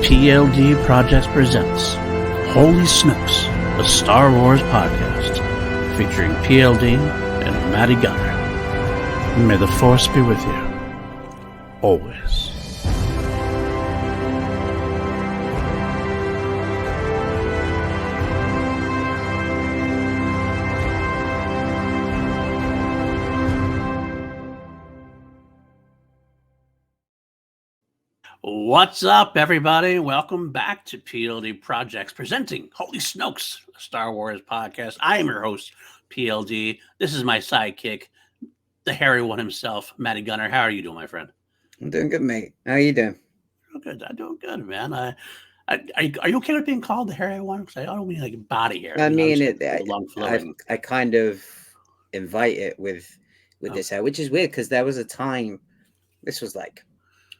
PLD Projects presents Holy Snokes, the Star Wars podcast, featuring PLD and Matty Gunner. May the Force be with you, always. What's up, everybody? Welcome back to PLD Projects presenting Holy Snokes, a Star Wars podcast. I am your host, PLD. This is my sidekick, the hairy one himself, Matty Gunner. How are you doing, my friend? I'm doing good, mate. How are you doing? I'm doing good, man. Are you okay with being called the hairy one? Because I don't mean like body hair. I mean, I I kind of invite it with this hair, which is weird because there was a time, this was like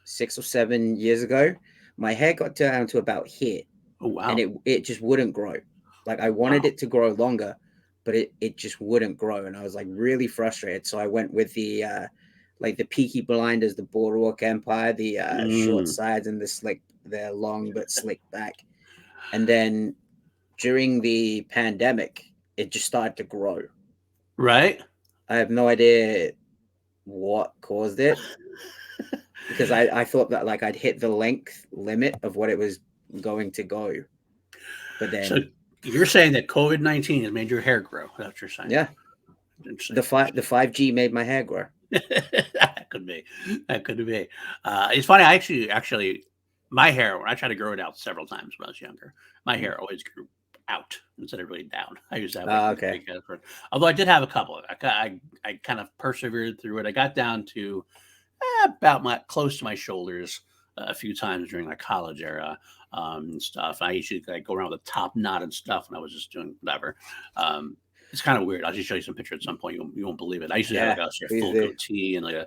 6 or 7 years ago, my hair got down to about here. Oh, wow. And it just wouldn't grow. Like I wanted it to grow longer, but it just wouldn't grow. And I was like really frustrated. So I went with the Peaky Blinders, the Boardwalk Empire, the short sides and the long but slick back. And then during the pandemic, it just started to grow. Right. I have no idea what caused it. Because I thought that like I'd hit the length limit of what it was going to go. But then so you're saying that COVID-19 has made your hair grow. That's what you're saying. Yeah. The 5G made my hair grow. That could be. It's funny. I actually my hair, when I tried to grow it out several times when I was younger, my hair always grew out instead of really down. I used that. Okay. Although I did have a couple. I kind of persevered through it. I got down to about close to my shoulders a few times during my college era and stuff. I usually go around with a top knot and stuff when I was just doing whatever. It's kind of weird. I'll just show you some pictures at some point. You won't believe it. I used to have like a full goatee and like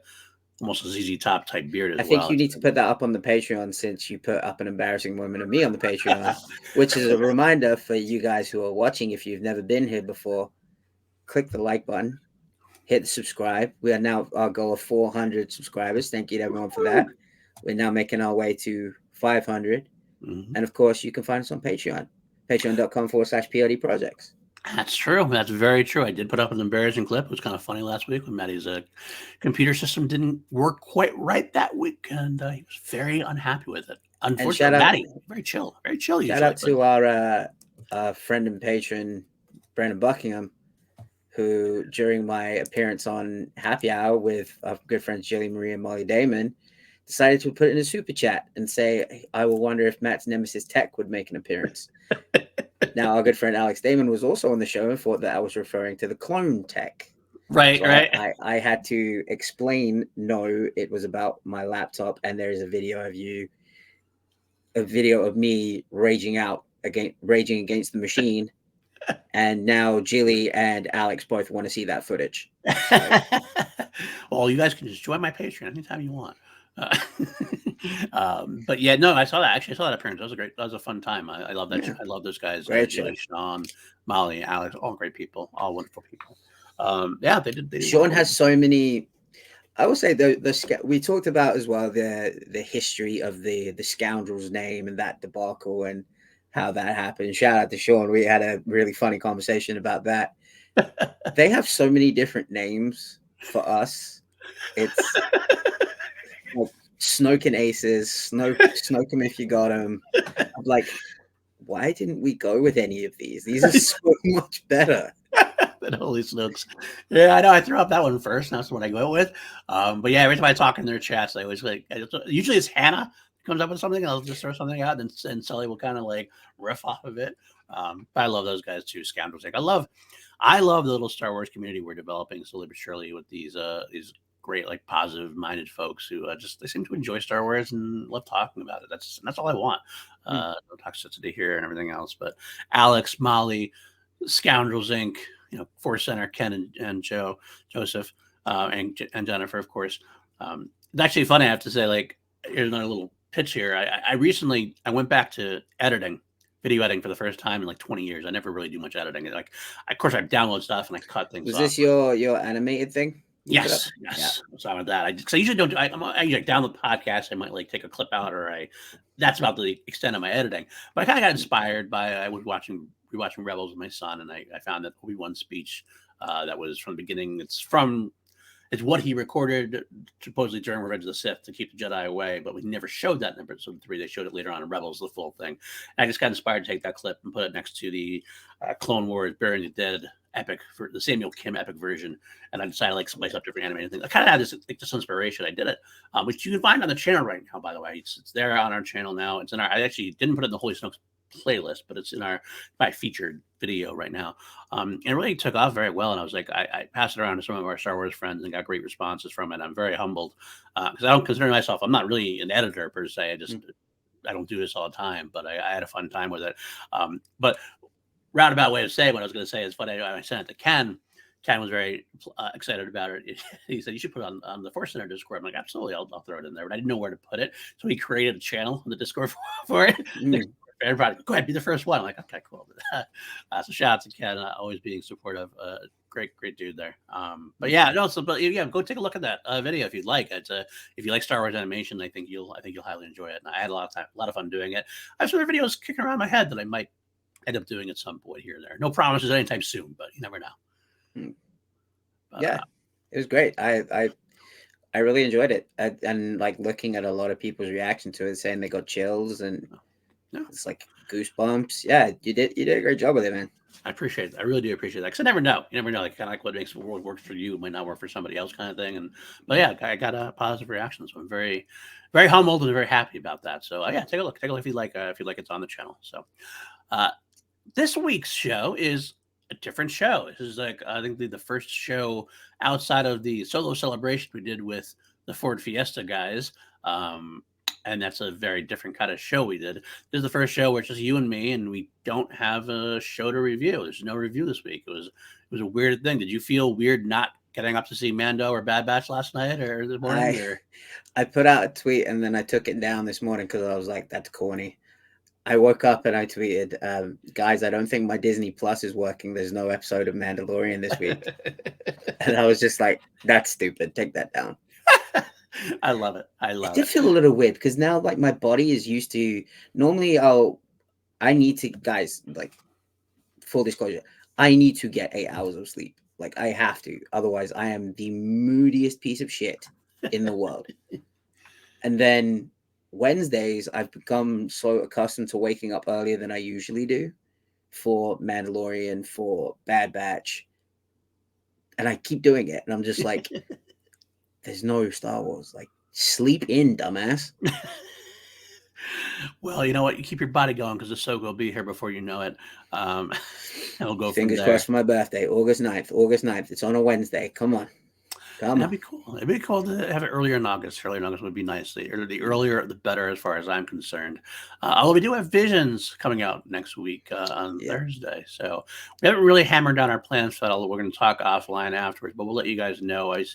almost a ZZ Top type beard as well. I think you need to put that up on the Patreon since you put up an embarrassing moment of me on the Patreon, which is a reminder for you guys who are watching. If you've never been here before, click the like button. Hit the subscribe. We are now our goal of 400 subscribers. Thank you to everyone for that. We're now making our way to 500. Mm-hmm. And of course, you can find us on Patreon. Patreon.com/PLD Projects. That's true. That's very true. I did put up an embarrassing clip. It was kind of funny last week when Matty's computer system didn't work quite right that week. And he was very unhappy with it. Unfortunately, Matty, very chill. Very chill. Shout out to our friend and patron, Brandon Buckingham, who during my appearance on Happy Hour with our good friends Jilly Marie and Molly Damon decided to put in a super chat and say, I will wonder if Matt's Nemesis Tech would make an appearance. Now, our good friend Alex Damon was also on the show and thought that I was referring to the clone tech. Right, so right. I had to explain, no, it was about my laptop, and there is a video of me raging against the machine. And now Jilly and Alex both want to see that footage. So. Well, you guys can just join my Patreon anytime you want. But yeah, no, I saw that. Actually, I saw that appearance. That was a fun time. I love that. Yeah. I love those guys. Jilly, Sean, Molly, Alex, all great people, all wonderful people. Yeah, they did. Sean has so many. I will say we talked about as well the history of the scoundrel's name and that debacle and how that happened. Shout out to Sean. We had a really funny conversation about that. They have so many different names for us. It's like Snoke and Aces, Snoke him if you got him. I'm like, why didn't we go with any of these? These are so much better. Than Holy Snokes. Yeah, I know. I threw up that one first. That's the one I go with. But yeah, every time I talk in their chats, I always usually it's Hannah comes up with something, I'll just throw something out, and Sully will kind of like riff off of it. But I love those guys too, Scoundrels. Like I love the little Star Wars community we're developing slowly but surely with these great like positive minded folks who they seem to enjoy Star Wars and love talking about it. That's all I want. No toxicity here and everything else. But Alex, Molly, Scoundrels Inc., Force Center, Ken and Joseph, and Jennifer, of course. It's actually funny. I have to say, like, here's another little pitch here. I recently went back to video editing for the first time in like 20 years. I never really do much editing. Like, of course, I download stuff and I cut things. Was this your animated thing? Look it up. Yes, yes. What's wrong with that? I usually don't. I usually download the podcast. I might like take a clip out, or I. That's about the extent of my editing. But I kind of got inspired by I was rewatching Rebels with my son, and I found that Obi-Wan speech that was from the beginning. It's what he recorded supposedly during Revenge of the Sith to keep the Jedi away, but we never showed that in episode 3. They showed it later on in Rebels, the full thing. And I just got inspired to take that clip and put it next to the Clone Wars Burying the Dead epic for the Samuel Kim epic version, and I decided like spice up different animated things. I kind of had this inspiration. I did it, which you can find on the channel right now. By the way, it's there on our channel now. It's in our. I actually didn't put it in the Holy Snokes playlist, but it's in my featured video right now. And it really took off very well. And I was like, I passed it around to some of our Star Wars friends and got great responses from it. I'm very humbled because I don't consider myself. I'm not really an editor per se. I don't do this all the time, but I had a fun time with it. But roundabout way of saying what I was going to say is funny. I sent it to Ken. Ken was very excited about it. He said, you should put it on the Force Center Discord. I'm like, absolutely, I'll throw it in there. But I didn't know where to put it. So he created a channel in the Discord for it. Everybody, go ahead, be the first one. I'm like, okay, cool. So shout out to Ken, always being supportive. Great dude there. But yeah, no. So, but yeah, go take a look at that video if you'd like. It's if you like Star Wars animation, I think you'll highly enjoy it. And I had a lot of fun doing it. I have some other videos kicking around my head that I might end up doing at some point here or there. No promises anytime soon, but you never know. Yeah, it was great. I really enjoyed it, and like looking at a lot of people's reaction to it, saying they got chills and it's like goosebumps. Yeah, you did a great job with it, man. I appreciate it. I really do appreciate that because I never know. You never know. Like kind of like what makes the world work for you might not work for somebody else, kind of thing. But yeah, I got a positive reaction, so I'm very, very humbled and very happy about that. So yeah, take a look. Take a look if you like. It's on the channel. So this week's show is a different show. This is like I think the first show outside of the solo celebration we did with the Ford Fiesta guys. And that's a very different kind of show we did. This is the first show where it's just you and me, and we don't have a show to review. There's no review this week. It was a weird thing. Did you feel weird not getting up to see Mando or Bad Batch last night or this morning? I put out a tweet and then I took it down this morning because I was like, that's corny. I woke up and I tweeted, guys, I don't think my Disney Plus is working. There's no episode of Mandalorian this week. And I was just like, that's stupid. Take that down. I love it. It did feel a little weird because now like my body is used to normally I need to, guys, like full disclosure, I need to get 8 hours of sleep. Like I have to. Otherwise I am the moodiest piece of shit in the world. And then Wednesdays, I've become so accustomed to waking up earlier than I usually do for Mandalorian, for Bad Batch. And I keep doing it. And I'm just like, there's no Star Wars. Like, sleep in, dumbass. Well, you know what? You keep your body going because the Ahsoka will be here before you know it. And we'll go Fingers crossed for my birthday, August 9th. It's on a Wednesday. Come on. That'd be cool. It'd be cool to have it earlier in August. Earlier in August would be nice. The earlier, the better, as far as I'm concerned. Although we do have Visions coming out next week on Thursday, so we haven't really hammered down our plans for that. Although we're going to talk offline afterwards, but we'll let you guys know. We're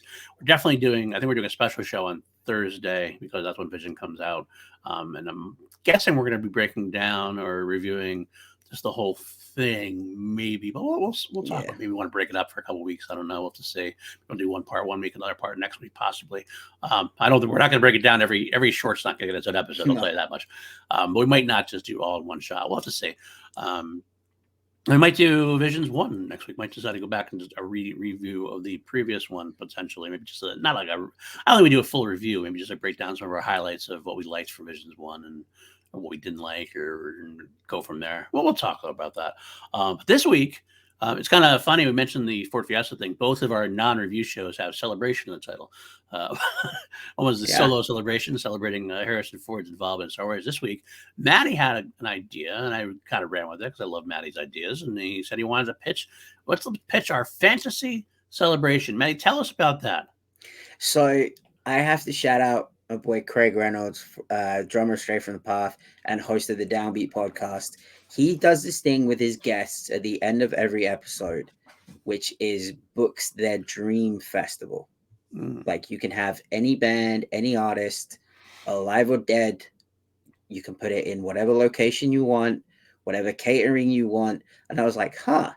definitely doing. I think we're doing a special show on Thursday because that's when Vision comes out, and I'm guessing we're going to be breaking down or reviewing just the whole thing, maybe, but we'll talk. Maybe we want to break it up for a couple of weeks. I don't know. We'll have to see. We'll do one part 1 week, another part next week, possibly. I don't think we're not going to break it down. Every short's not going to get its own episode. I'll tell you that much. But we might not just do all in one shot. We'll have to see. We might do Visions 1 next week. Might decide to go back and just a review of the previous one potentially. Maybe just not like I don't think we do a full review. Maybe just break down some of our highlights of what we liked for Visions 1 and what we didn't like, or go from there. Well, we'll talk about that. But this week, it's kind of funny. We mentioned the Ford Fiesta thing. Both of our non-review shows have celebration in the title. One was the solo celebration, celebrating Harrison Ford's involvement in Star Wars. This week, Matty had an idea, and I kind of ran with it because I love Matty's ideas. And he said he wanted to pitch. Let's pitch our fantasy celebration. Matty, tell us about that. So I have to shout out my boy Craig Reynolds, drummer straight from the path and host of the Downbeat podcast. He does this thing with his guests at the end of every episode, which is books their dream festival. Like you can have any band, any artist, alive or dead. You can put it in whatever location you want, whatever catering you want. And I was like, I'm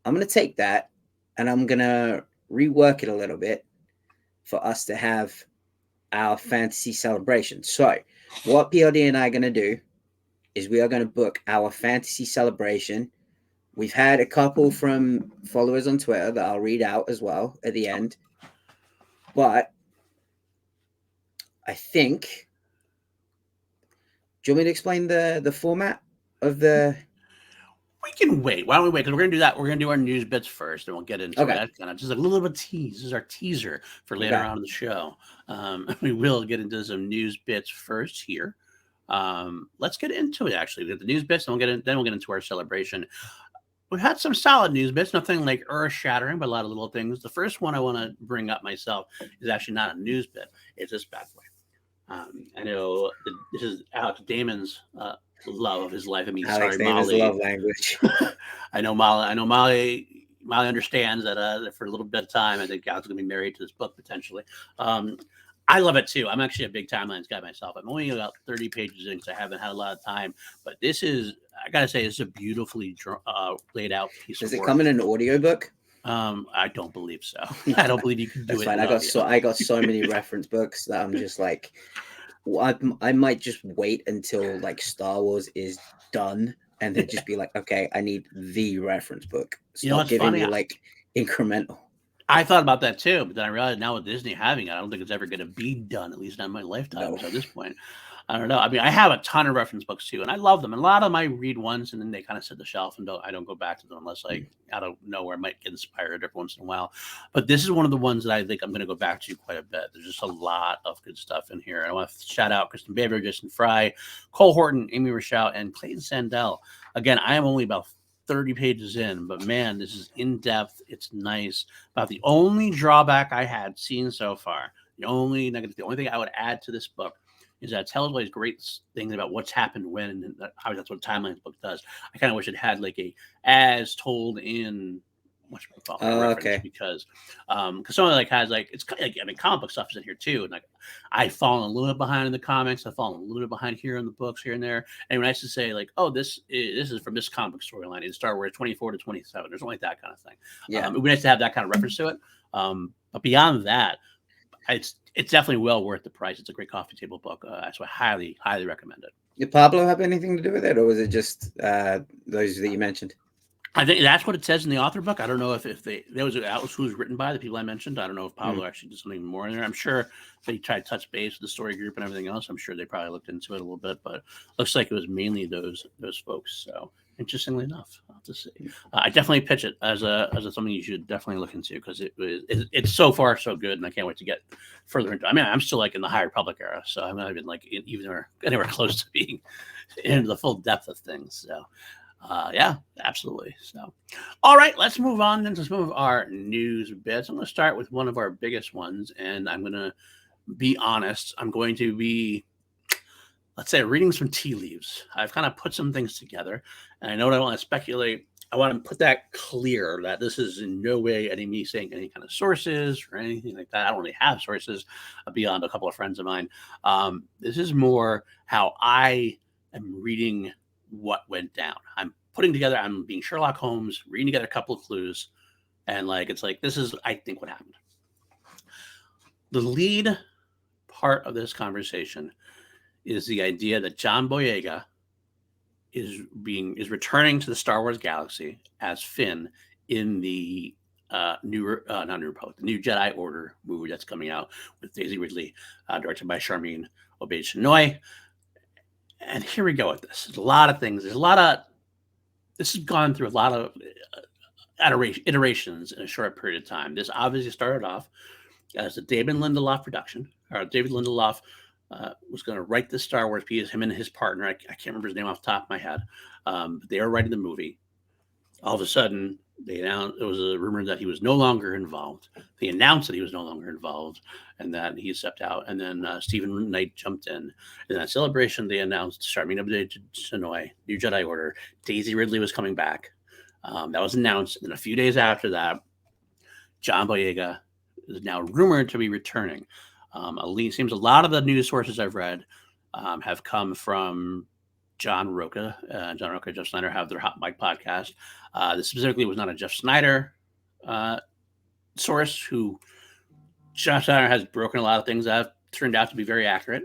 going to take that and I'm going to rework it a little bit for us to have our fantasy celebration. So, what PLD and I are going to do is we are going to book our fantasy celebration. We've had a couple from followers on Twitter that I'll read out as well at the end. But I think, do you want me to explain the format of the? We can wait. Why don't we wait? Because we're gonna do that. We're gonna do our news bits first, and we'll get into Okay. it. That's kind of just a little bit of tease. This is our teaser for later on in the show. We will get into some news bits first here. Let's get into it. Actually, the news bits, and then we'll get into our celebration. We've had some solid news bits, nothing like earth shattering, but a lot of little things. The first one I want to bring up myself is actually not a news bit. It's this bad boy. I know this is Alex Damon's love of his life. I mean, Alex sorry, Davis Molly. love language. I know Molly understands that for a little bit of time, I think Alex is going to be married to this book potentially. I love it too. I'm actually a big timelines guy myself. I'm only about 30 pages in because I haven't had a lot of time. But this is, I gotta say, it's a beautifully laid out piece Does of it work. come in an audiobook? I don't believe so. I don't believe you can do That's it. fine. I got so many reference books that I'm just like, I might just wait until like Star Wars is done and then just be like, okay, I need the reference book. Stop giving me like incremental. I thought about that too, but then I realized now with Disney having it, I don't think it's ever going to be done, at least not in my lifetime. No. So at this point, I don't know. I mean, I have a ton of reference books too, and I love them. And a lot of them I read once, and then they kind of sit on the shelf, and I don't go back to them unless out of nowhere I might get inspired every once in a while. But this is one of the ones that I think I'm going to go back to quite a bit. There's just a lot of good stuff in here. And I want to shout out Kristen Baber, Jason Fry, Cole Horton, Amy Rochelle, and Clayton Sandell. Again, I am only about 30 pages in, but man, this is in depth. It's nice. About the only drawback I had seen so far, the only thing I would add to this book is that it tells all these great things about what's happened when, and how that's what Timelines book does. I kind of wish it had like a as told in reference okay. because some of it has it's comic book stuff is in here too, and I've fallen a little bit behind in the comics. I've fallen a little bit behind here in the books here and there. And when I used to say this is from this comic storyline in Star Wars 24 to 27, there's only that kind of thing. Yeah, it would be nice to have that kind of reference to it. But beyond that, it's definitely well worth the price. It's a great coffee table book. So I highly recommend it. Did Pablo have anything to do with it, or was it just those that you mentioned? I think that's what it says in the author book. I don't know if that was who was written by the people I mentioned. I don't know if Pablo actually did something more in there. I'm sure they tried to touch base with the story group and everything else. I'm sure they probably looked into it a little bit, but looks like it was mainly those folks. So interestingly enough, I'll have to see. I definitely pitch it as something you should definitely look into because it's so far so good, and I can't wait to get further into. I mean, I'm still in the High Republic era, so I'm not even anywhere close to being into the full depth of things. So. Yeah, absolutely. So, all right, let's move on into some of our news bits. I'm going to start with one of our biggest ones, and I'm going to be honest. I'm going to be, let's say, reading some tea leaves. I've kind of put some things together, and I know I want to speculate. I want to put that clear that this is in no way me saying any kind of sources or anything like that. I don't really have sources beyond a couple of friends of mine. This is more how I am reading what went down. I'm being Sherlock Holmes, reading together a couple of clues, and this is, I think, what happened. The lead part of this conversation is the idea that John Boyega is returning to the Star Wars galaxy as Finn in the New Jedi Order movie that's coming out with Daisy Ridley, directed by Charmin Obaid-Chinoy. And here we go with this. There's a lot of things. This has gone through a lot of iterations in a short period of time. This obviously started off as a David Lindelof production. David Lindelof was going to write the Star Wars piece, him and his partner. I can't remember his name off the top of my head. But they were writing the movie. All of a sudden, they announced, it was a rumor that he was no longer involved. They announced that he was no longer involved and that he stepped out. And then Stephen Knight jumped in. In that celebration, they announced Charmin Obaid-Chinoy, New Jedi Order. Daisy Ridley was coming back. That was announced. And a few days after that, John Boyega is now rumored to be returning. Seems a lot of the news sources I've read have come from John Roca. John Roca and Jeff Snyder have their Hot Mic podcast. This specifically was not a Jeff Snyder source who Josh Allen has broken a lot of things that have turned out to be very accurate.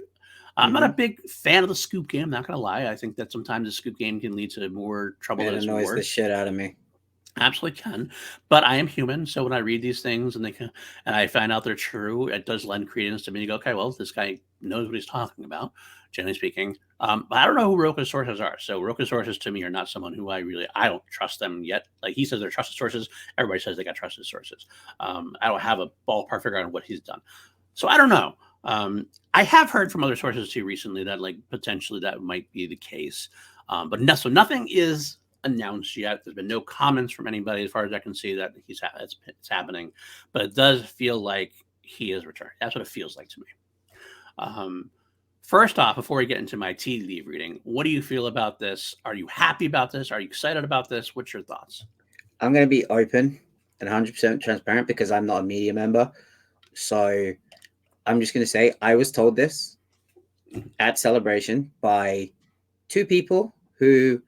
I'm not a Mm-hmm. big fan of the scoop game. Not gonna lie, I think that sometimes the scoop game can lead to more trouble It than it's annoys the reward. shit out of me. Absolutely can, but I am human, so when I read these things and and I find out they're true, it does lend credence to me. To go, okay, well, this guy knows what he's talking about. Generally speaking, but I don't know who Roka's sources are. So Roka's sources to me are not someone who I don't trust them yet. Like he says they're trusted sources. Everybody says they got trusted sources. I don't have a ballpark figure on what he's done, so I don't know. I have heard from other sources too recently that like potentially that might be the case, but no, so nothing is announced yet. There's been no comments from anybody as far as I can see that it's happening, but it does feel like he is returned. That's what it feels like to me. Um, First off, before we get into my tea leaf reading, what do you feel about this? Are you happy about this? Are you excited about this? What's your thoughts? I'm going to be open and 100% transparent because I'm not a media member. So I'm just going to say I was told this at Celebration by two people who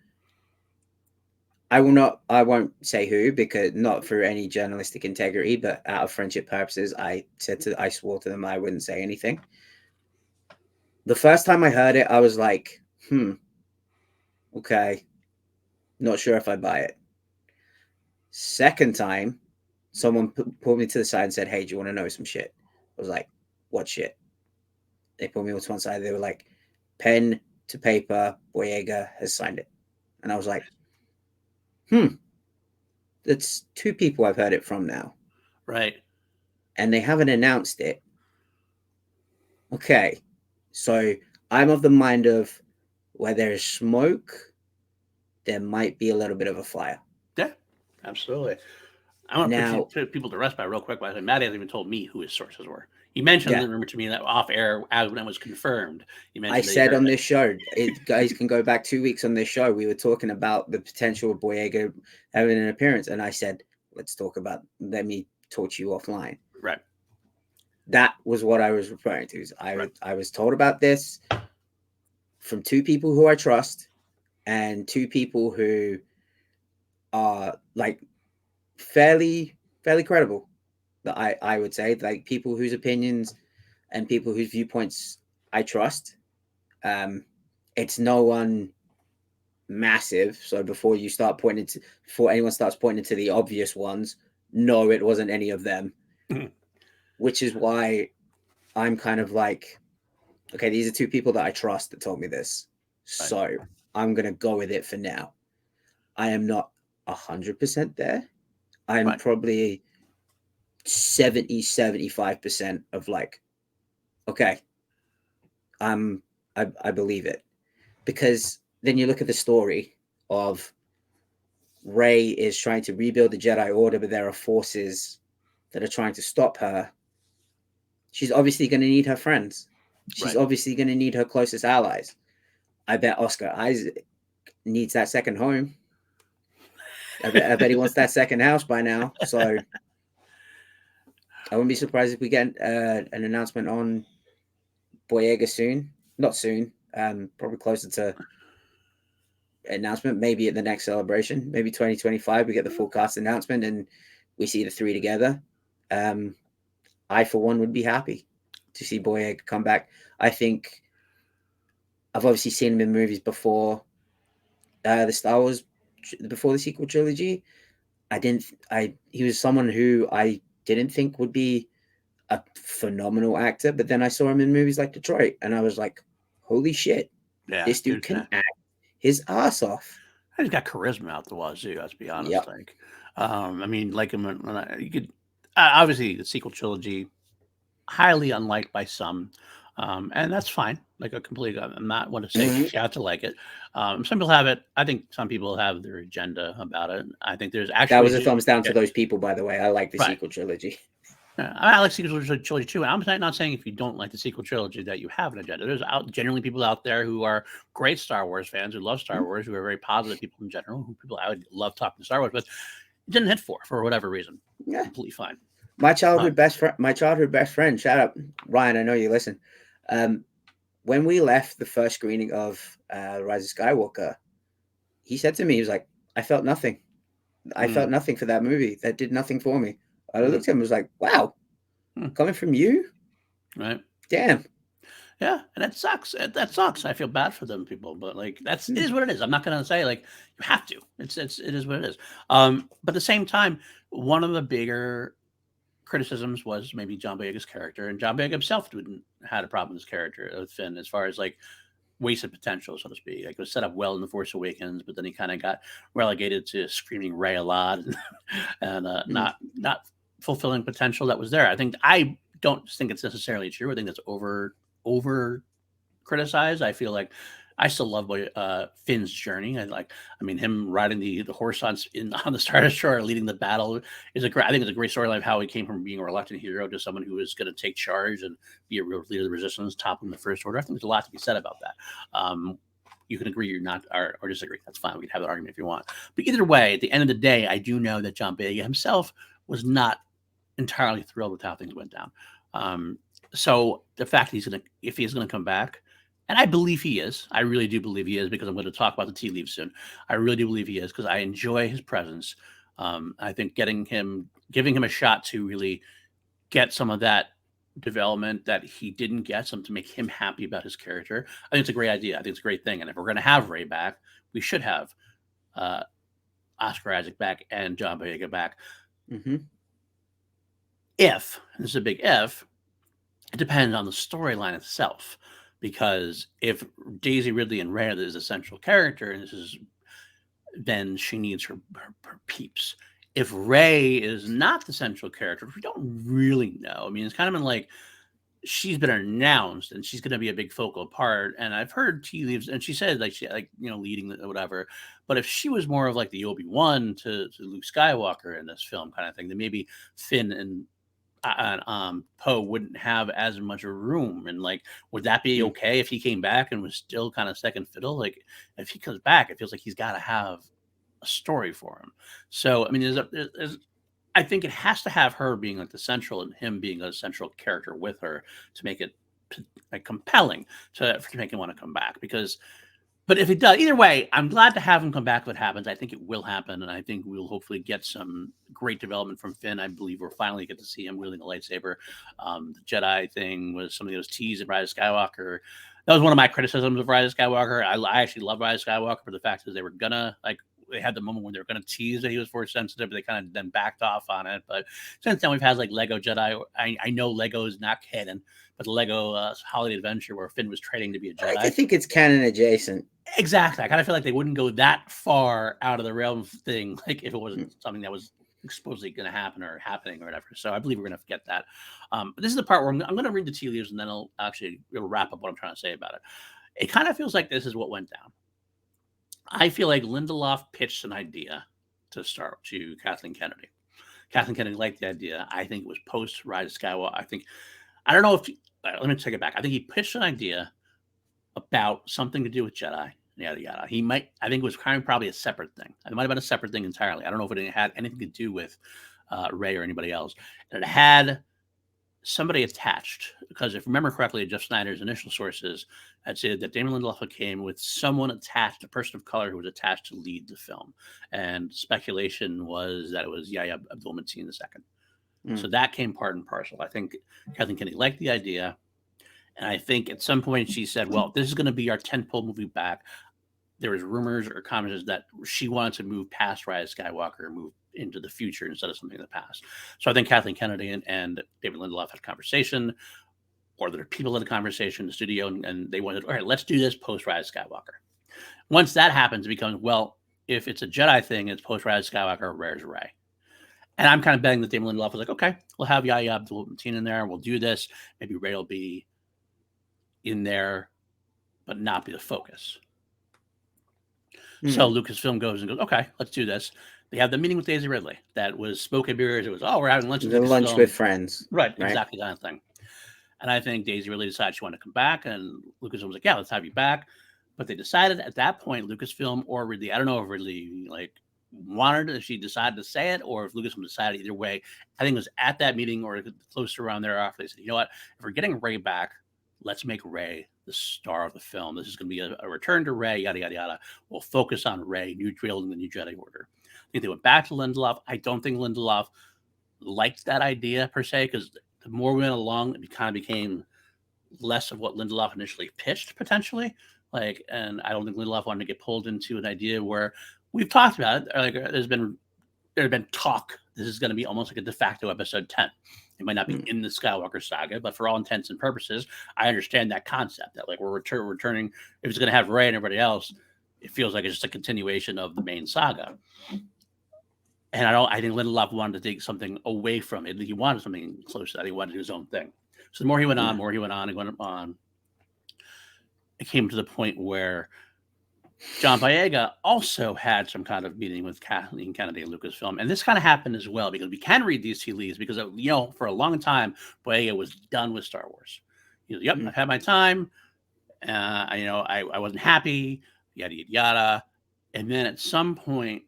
I won't say who because not for any journalistic integrity, but out of friendship purposes, I swore to them I wouldn't say anything. The first time I heard it, I was like, okay, not sure if I buy it. Second time, someone pulled me to the side and said, hey, do you want to know some shit? I was like, what shit? They pulled me to one side. They were like, pen to paper, Boyega has signed it. And I was like, that's two people I've heard it from now. Right. And they haven't announced it. Okay. So I'm of the mind of where there's smoke, there might be a little bit of a fire. Yeah, absolutely. I want to Now, put people to rest by real quick. By Maddie hasn't even told me who his sources were. He mentioned yeah, the rumor to me that off air as when it was confirmed. He I mentioned that he said heard on that. this show, guys can go back 2 weeks on this show. We were talking about the potential of Boyega having an appearance. And I said, let me talk to you offline. Right. That was what I was referring to. Right. I was told about this from two people who I trust and two people who are like fairly credible. That I would say like people whose opinions and people whose viewpoints I trust. It's no one massive. So before anyone starts pointing to the obvious ones, no, it wasn't any of them. Which is why I'm kind of like, okay, these are two people that I trust that told me this. Right. So I'm gonna go with it for now. I am not 100% there. I'm Right. probably 75% of like, okay, I believe it. Because then you look at the story of Rey is trying to rebuild the Jedi Order, but there are forces that are trying to stop her. She's obviously going to need her friends. She's Right. obviously going to need her closest allies. I bet Oscar Isaac needs that second home. I bet he wants that second house by now. So I wouldn't be surprised if we get an announcement on Boyega soon. Not soon. Probably closer to announcement. Maybe at the next celebration. Maybe 2025. We get the full cast announcement and we see the three together. I for one would be happy to see Boyega come back. I think I've obviously seen him in movies before the Star Wars, before the sequel trilogy. He was someone who I didn't think would be a phenomenal actor, but then I saw him in movies like Detroit, and I was like, holy shit, Yeah. this dude can act his ass off. He's got charisma out the wazoo. Let's be honest. Yep. Like, I mean, like him you could obviously the sequel trilogy highly unliked by some, and that's fine. Like a complete, I'm not want to say Mm-hmm. you have to like it. Some people have it. I think some people have their agenda about it. I think there's That actually was a thumbs down to yeah, those people, by the way. I like the right. sequel trilogy. Yeah, I like sequel trilogy too. I'm not saying if you don't like the sequel trilogy that you have an agenda. There's generally people out there who are great Star Wars fans who love Star Wars, who are very positive people in general, who people I would love talking to Star Wars, but it didn't hit for whatever reason. Yeah. Completely fine. My childhood best friend, shout out Ryan, I know you listen. When we left the first screening of Rise of Skywalker, he said to me, he was like, I felt nothing. I felt nothing for that movie. That did nothing for me. I looked at him and was like, wow, coming from you? Right. Damn. Yeah, and that sucks. That sucks. I feel bad for them people, but like it is what it is. I'm not gonna say like you have to. It is what it is. But at the same time, one of the bigger criticisms was maybe John Boyega's character, and John Boyega himself didn't had a problem with his character with Finn as far as like wasted potential, so to speak. Like it was set up well in The Force Awakens, but then he kind of got relegated to screaming Rey a lot and not fulfilling potential that was there. I don't think it's necessarily true. I think that's over criticized. I feel like I still love Finn's journey. I mean, him riding the horse on the Star Destroyer, leading the battle is a great. I think it's a great storyline of how he came from being a reluctant hero to someone who is going to take charge and be a real leader of the resistance, toppling the First Order. I think there's a lot to be said about that. You can agree, you're not, or disagree. That's fine. We can have that argument if you want. But either way, at the end of the day, I do know that John Boyega himself was not entirely thrilled with how things went down. So the fact that if he's gonna come back, and I believe he is, I really do believe he is because I'm going to talk about the tea leaves soon. I really do believe he is because I enjoy his presence. I think giving him a shot to really get some of that development that he didn't get, some to make him happy about his character. I think it's a great idea. I think it's a great thing. And if we're going to have Rey back, we should have Oscar Isaac back and John Boyega back. Mm-hmm. If, and this is a big if, it depends on the storyline itself. Because if Daisy Ridley and Rey is a central character, and then she needs her peeps. If Rey is not the central character, we don't really know. I mean, it's kind of been like she's been announced and she's going to be a big focal part. And I've heard tea leaves, and she said leading the whatever. But if she was more of like the Obi-Wan to Luke Skywalker in this film kind of thing, then maybe Finn and Poe wouldn't have as much room, and like, would that be okay if he came back and was still kind of second fiddle? Like, if he comes back, it feels like he's got to have a story for him. So, I mean, I think it has to have her being like the central and him being a central character with her to make it like compelling to make him want to come back. But if it does, either way, I'm glad to have him come back if it happens. I think it will happen, and I think we'll hopefully get some great development from Finn. I believe we'll finally get to see him wielding a lightsaber. The Jedi thing was something that was teased in Rise of Skywalker. That was one of my criticisms of Rise of Skywalker. I actually love Rise of Skywalker, but the fact is they were gonna they had the moment when they were going to tease that he was force sensitive, but they kind of then backed off on it. But since then, we've had like Lego Jedi. I know Lego is not canon, but the Lego Holiday Adventure where Finn was training to be a Jedi. I think it's canon adjacent. Exactly. I kind of feel like they wouldn't go that far out of the realm of thing, like if it wasn't something that was supposedly going to happen or happening or whatever. So I believe we're going to get that. But this is the part where I'm going to read the tea leaves, and then it'll wrap up what I'm trying to say about it. It kind of feels like this is what went down. I feel like Lindelof pitched an idea to Kathleen Kennedy. Kathleen Kennedy liked the idea. I think it was post Rise of Skywalker. I don't know if let me take it back. I think he pitched an idea about something to do with Jedi. Yada yada. I think it was kind of probably a separate thing. It might have been a separate thing entirely. I don't know if it had anything to do with Rey or anybody else. And it had somebody attached, because if I remember correctly, Jeff Snyder's initial sources had said that Damon Lindelof came with someone attached, a person of color who was attached to lead the film, and speculation was that it was Yahya Abdul-Mateen II. So that came part and parcel. I think Kathleen Kennedy liked the idea, and I think at some point she said, "Well, this is going to be our tentpole movie back." There was rumors or comments that she wanted to move past Rise of Skywalker, move into the future instead of something in the past. So I think Kathleen Kennedy and David Lindelof had a conversation, or there are people in the conversation in the studio, and they wanted, all right, let's do this post Rise of Skywalker. Once that happens, it becomes, well, if it's a Jedi thing, it's post Rise of Skywalker, where's Rey? And I'm kind of betting that David Lindelof was like, okay, we'll have Yahya Abdul-Mateen in there. We'll do this. Maybe Rey will be in there, but not be the focus. So Lucasfilm goes, okay, let's do this. They have the meeting with Daisy Ridley. That was smoke and beers. It was, we're having lunch. Lunch with friends. Right, exactly that kind of thing. And I think Daisy Ridley decided she wanted to come back, and Lucasfilm was like, yeah, let's have you back. But they decided at that point, Lucasfilm or Ridley, I don't know if Ridley wanted it, if she decided to say it, or if Lucasfilm decided either way. I think it was at that meeting or close to around there after they said, you know what, if we're getting Rey back, let's make Rey the star of the film. This is going to be a return to Rey, yada, yada, yada. We'll focus on Rey, building the new Jedi Order. I think they went back to Lindelof. I don't think Lindelof liked that idea per se, because the more we went along, it kind of became less of what Lindelof initially pitched potentially. Like, and I don't think Lindelof wanted to get pulled into an idea where we've talked about it. Like, there's been talk. This is going to be almost like a de facto episode 10. It might not be in the Skywalker saga, but for all intents and purposes, I understand that concept that like we're returning. If it's going to have Rey and everybody else, it feels like it's just a continuation of the main saga. And I think Lindelof wanted to take something away from it. He wanted something close to that. He wanted to do his own thing. So the more he went on, and went on. It came to the point where John Boyega also had some kind of meeting with Kathleen Kennedy and Lucasfilm. And this kind of happened as well, because we can read these tea leaves, because, for a long time, Boyega was done with Star Wars. Yep, I've had my time. I wasn't happy, yada, yada, yada. And then at some point,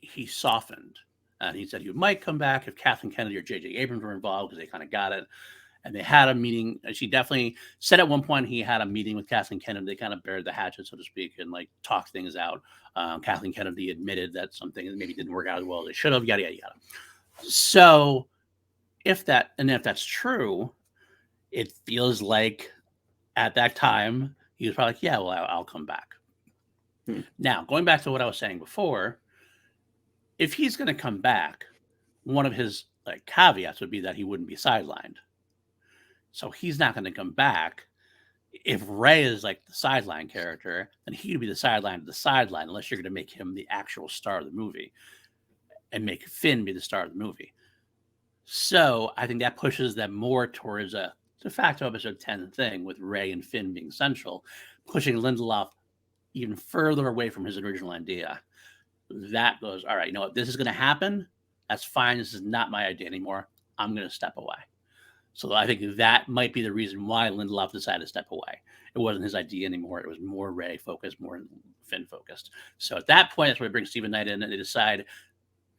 he softened. And he said he might come back if Kathleen Kennedy or J.J. Abrams were involved, because they kind of got it. And they had a meeting. She definitely said at one point he had a meeting with Kathleen Kennedy. They kind of buried the hatchet, so to speak, and like talked things out. Kathleen Kennedy admitted that something maybe didn't work out as well as they should have, yada, yada, yada. So if that's true, it feels like at that time he was probably like, yeah, well, I'll come back. Now, going back to what I was saying before, if he's going to come back, one of his like caveats would be that he wouldn't be sidelined. So he's not going to come back. If Rey is like the sideline character, then he'd be the sideline of the sideline, unless you're going to make him the actual star of the movie and make Finn be the star of the movie. So I think that pushes them more towards a de facto episode 10 thing, with Rey and Finn being central, pushing Lindelof even further away from his original idea. That goes, all right, you know what? This is going to happen. That's fine. This is not my idea anymore. I'm going to step away. So I think that might be the reason why Lindelof decided to step away. It wasn't his idea anymore. It was more Rey focused, more Finn focused. So at that point, that's where they bring Stephen Knight in, and they decide.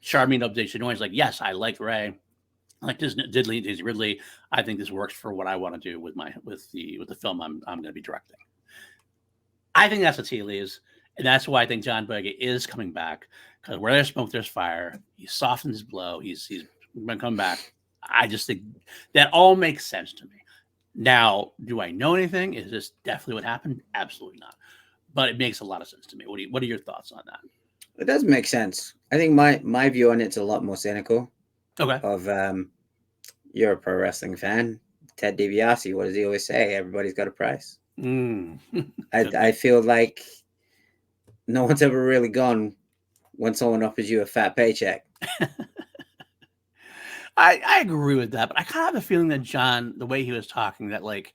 Charmin updates is like, yes, I like Rey. I like Daisy Ridley. I think this works for what I want to do with the film I'm going to be directing. I think that's what tea leaves, and that's why I think John Boyega is coming back, because where there's smoke, there's fire. He softened his blow. He's going to come back. I just think that all makes sense to me. Now, do I know anything? Is this definitely what happened? Absolutely not. But it makes a lot of sense to me. What are your thoughts on that? It does make sense. I think my view on it's a lot more cynical. Okay. Of you're a pro wrestling fan. Ted DiBiase, what does he always say? Everybody's got a price. I feel like no one's ever really gone when someone offers you a fat paycheck. I agree with that, but I kind of have a feeling that John, the way he was talking, that like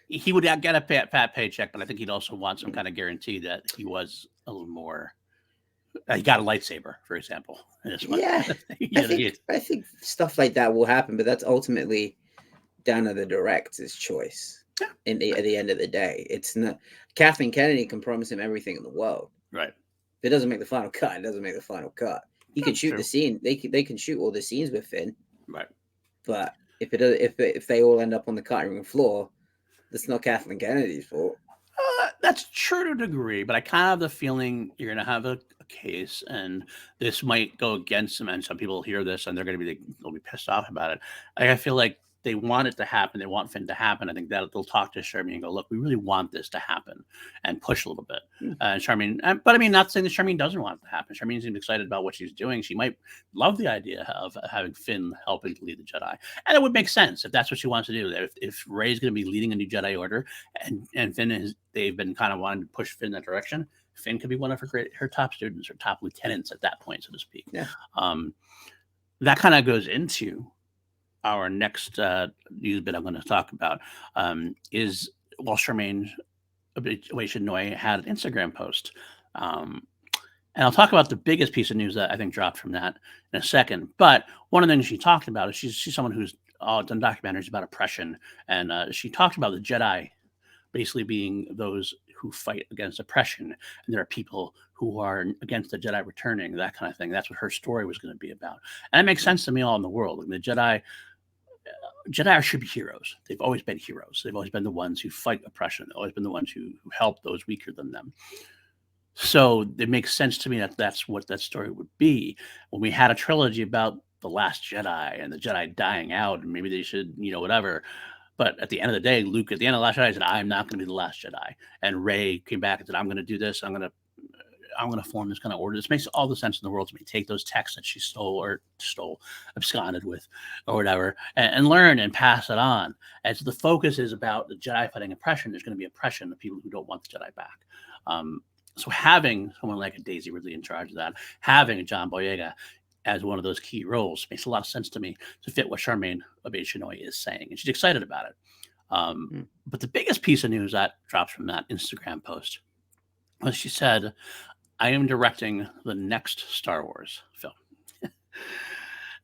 he would get a fat paycheck, but I think he'd also want some kind of guarantee that he was a little more. He got a lightsaber, for example. Yeah, I think stuff like that will happen, but that's ultimately down to the director's choice. Yeah. At the end of the day, it's not. Kathleen Kennedy can promise him everything in the world. Right. If it doesn't make the final cut, it doesn't make the final cut. He can shoot the scene. They can shoot all the scenes with Finn. Right. But if they all end up on the cutting room floor, that's not Kathleen Kennedy's fault. That's true to a degree, but I kind of have the feeling you're going to have a case, and this might go against them. And some people hear this, and they'll be pissed off about it. I feel like they want it to happen. They want Finn to happen. I think that they'll talk to Charmin and go, look, we really want this to happen, and push a little bit. Charmin, but I mean, not saying that Charmin doesn't want it to happen. Charmin seems excited about what she's doing. She might love the idea of having Finn helping to lead the Jedi. And it would make sense if that's what she wants to do. If Rey's going to be leading a new Jedi Order, and Finn they've been kind of wanting to push Finn that direction, Finn could be one of her top students or top lieutenants at that point, so to speak. Yeah. That kind of goes into our next news bit I'm going to talk about, is Charmaine Obaid-Chinoy had an Instagram post. And I'll talk about the biggest piece of news that I think dropped from that in a second. But one of the things she talked about is she's someone who's done documentaries about oppression. And she talked about the Jedi basically being those who fight against oppression. And there are people who are against the Jedi returning, that kind of thing. That's what her story was going to be about. And it makes sense to me all in the world. I mean, the Jedi should be heroes. They've always been heroes. They've always been the ones who fight oppression. They've always been the ones who help those weaker than them. So it makes sense to me that that's what that story would be. When we had a trilogy about the Last Jedi and the Jedi dying out, and maybe they should, whatever. But at the end of the day, Luke, at the end of the Last Jedi, said, "I'm not going to be the Last Jedi." And Rey came back and said, "I'm going to do this. I'm going to form this kind of order." This makes all the sense in the world to me. Take those texts that she absconded with, or whatever, and learn and pass it on. And so the focus is about the Jedi fighting oppression. There's going to be oppression of people who don't want the Jedi back. So having someone like a Daisy Ridley in charge of that, having a John Boyega as one of those key roles makes a lot of sense to me to fit what Charmaine Obaid-Chinoy is saying, and she's excited about it. But the biggest piece of news that drops from that Instagram post was she said, "I am directing the next Star Wars film."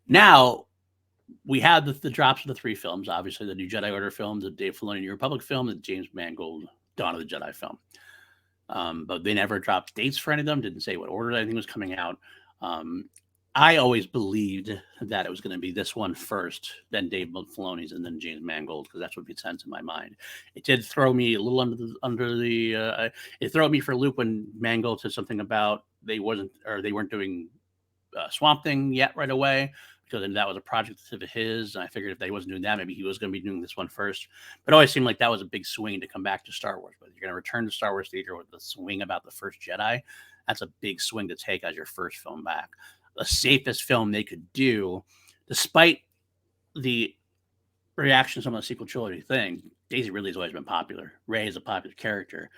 Now, we had the drops of the 3 films, obviously the New Jedi Order film, the Dave Filoni New Republic film, the James Mangold Dawn of the Jedi film. But they never dropped dates for any of them, didn't say what order anything was coming out. I always believed that it was going to be this one first, then Dave Filoni's, and then James Mangold, because that's what made sense in my mind. It did throw me a little it threw me for a loop when Mangold said something about they weren't doing Swamp Thing yet right away, because that was a project of his, and I figured if they wasn't doing that, maybe he was going to be doing this one first. But it always seemed like that was a big swing to come back to Star Wars. But you're going to return to Star Wars theater with the swing about the first Jedi. That's a big swing to take as your first film back. The safest film they could do, despite the reaction to some of the sequel trilogy thing. Daisy Ridley's always been popular. Rey is a popular character.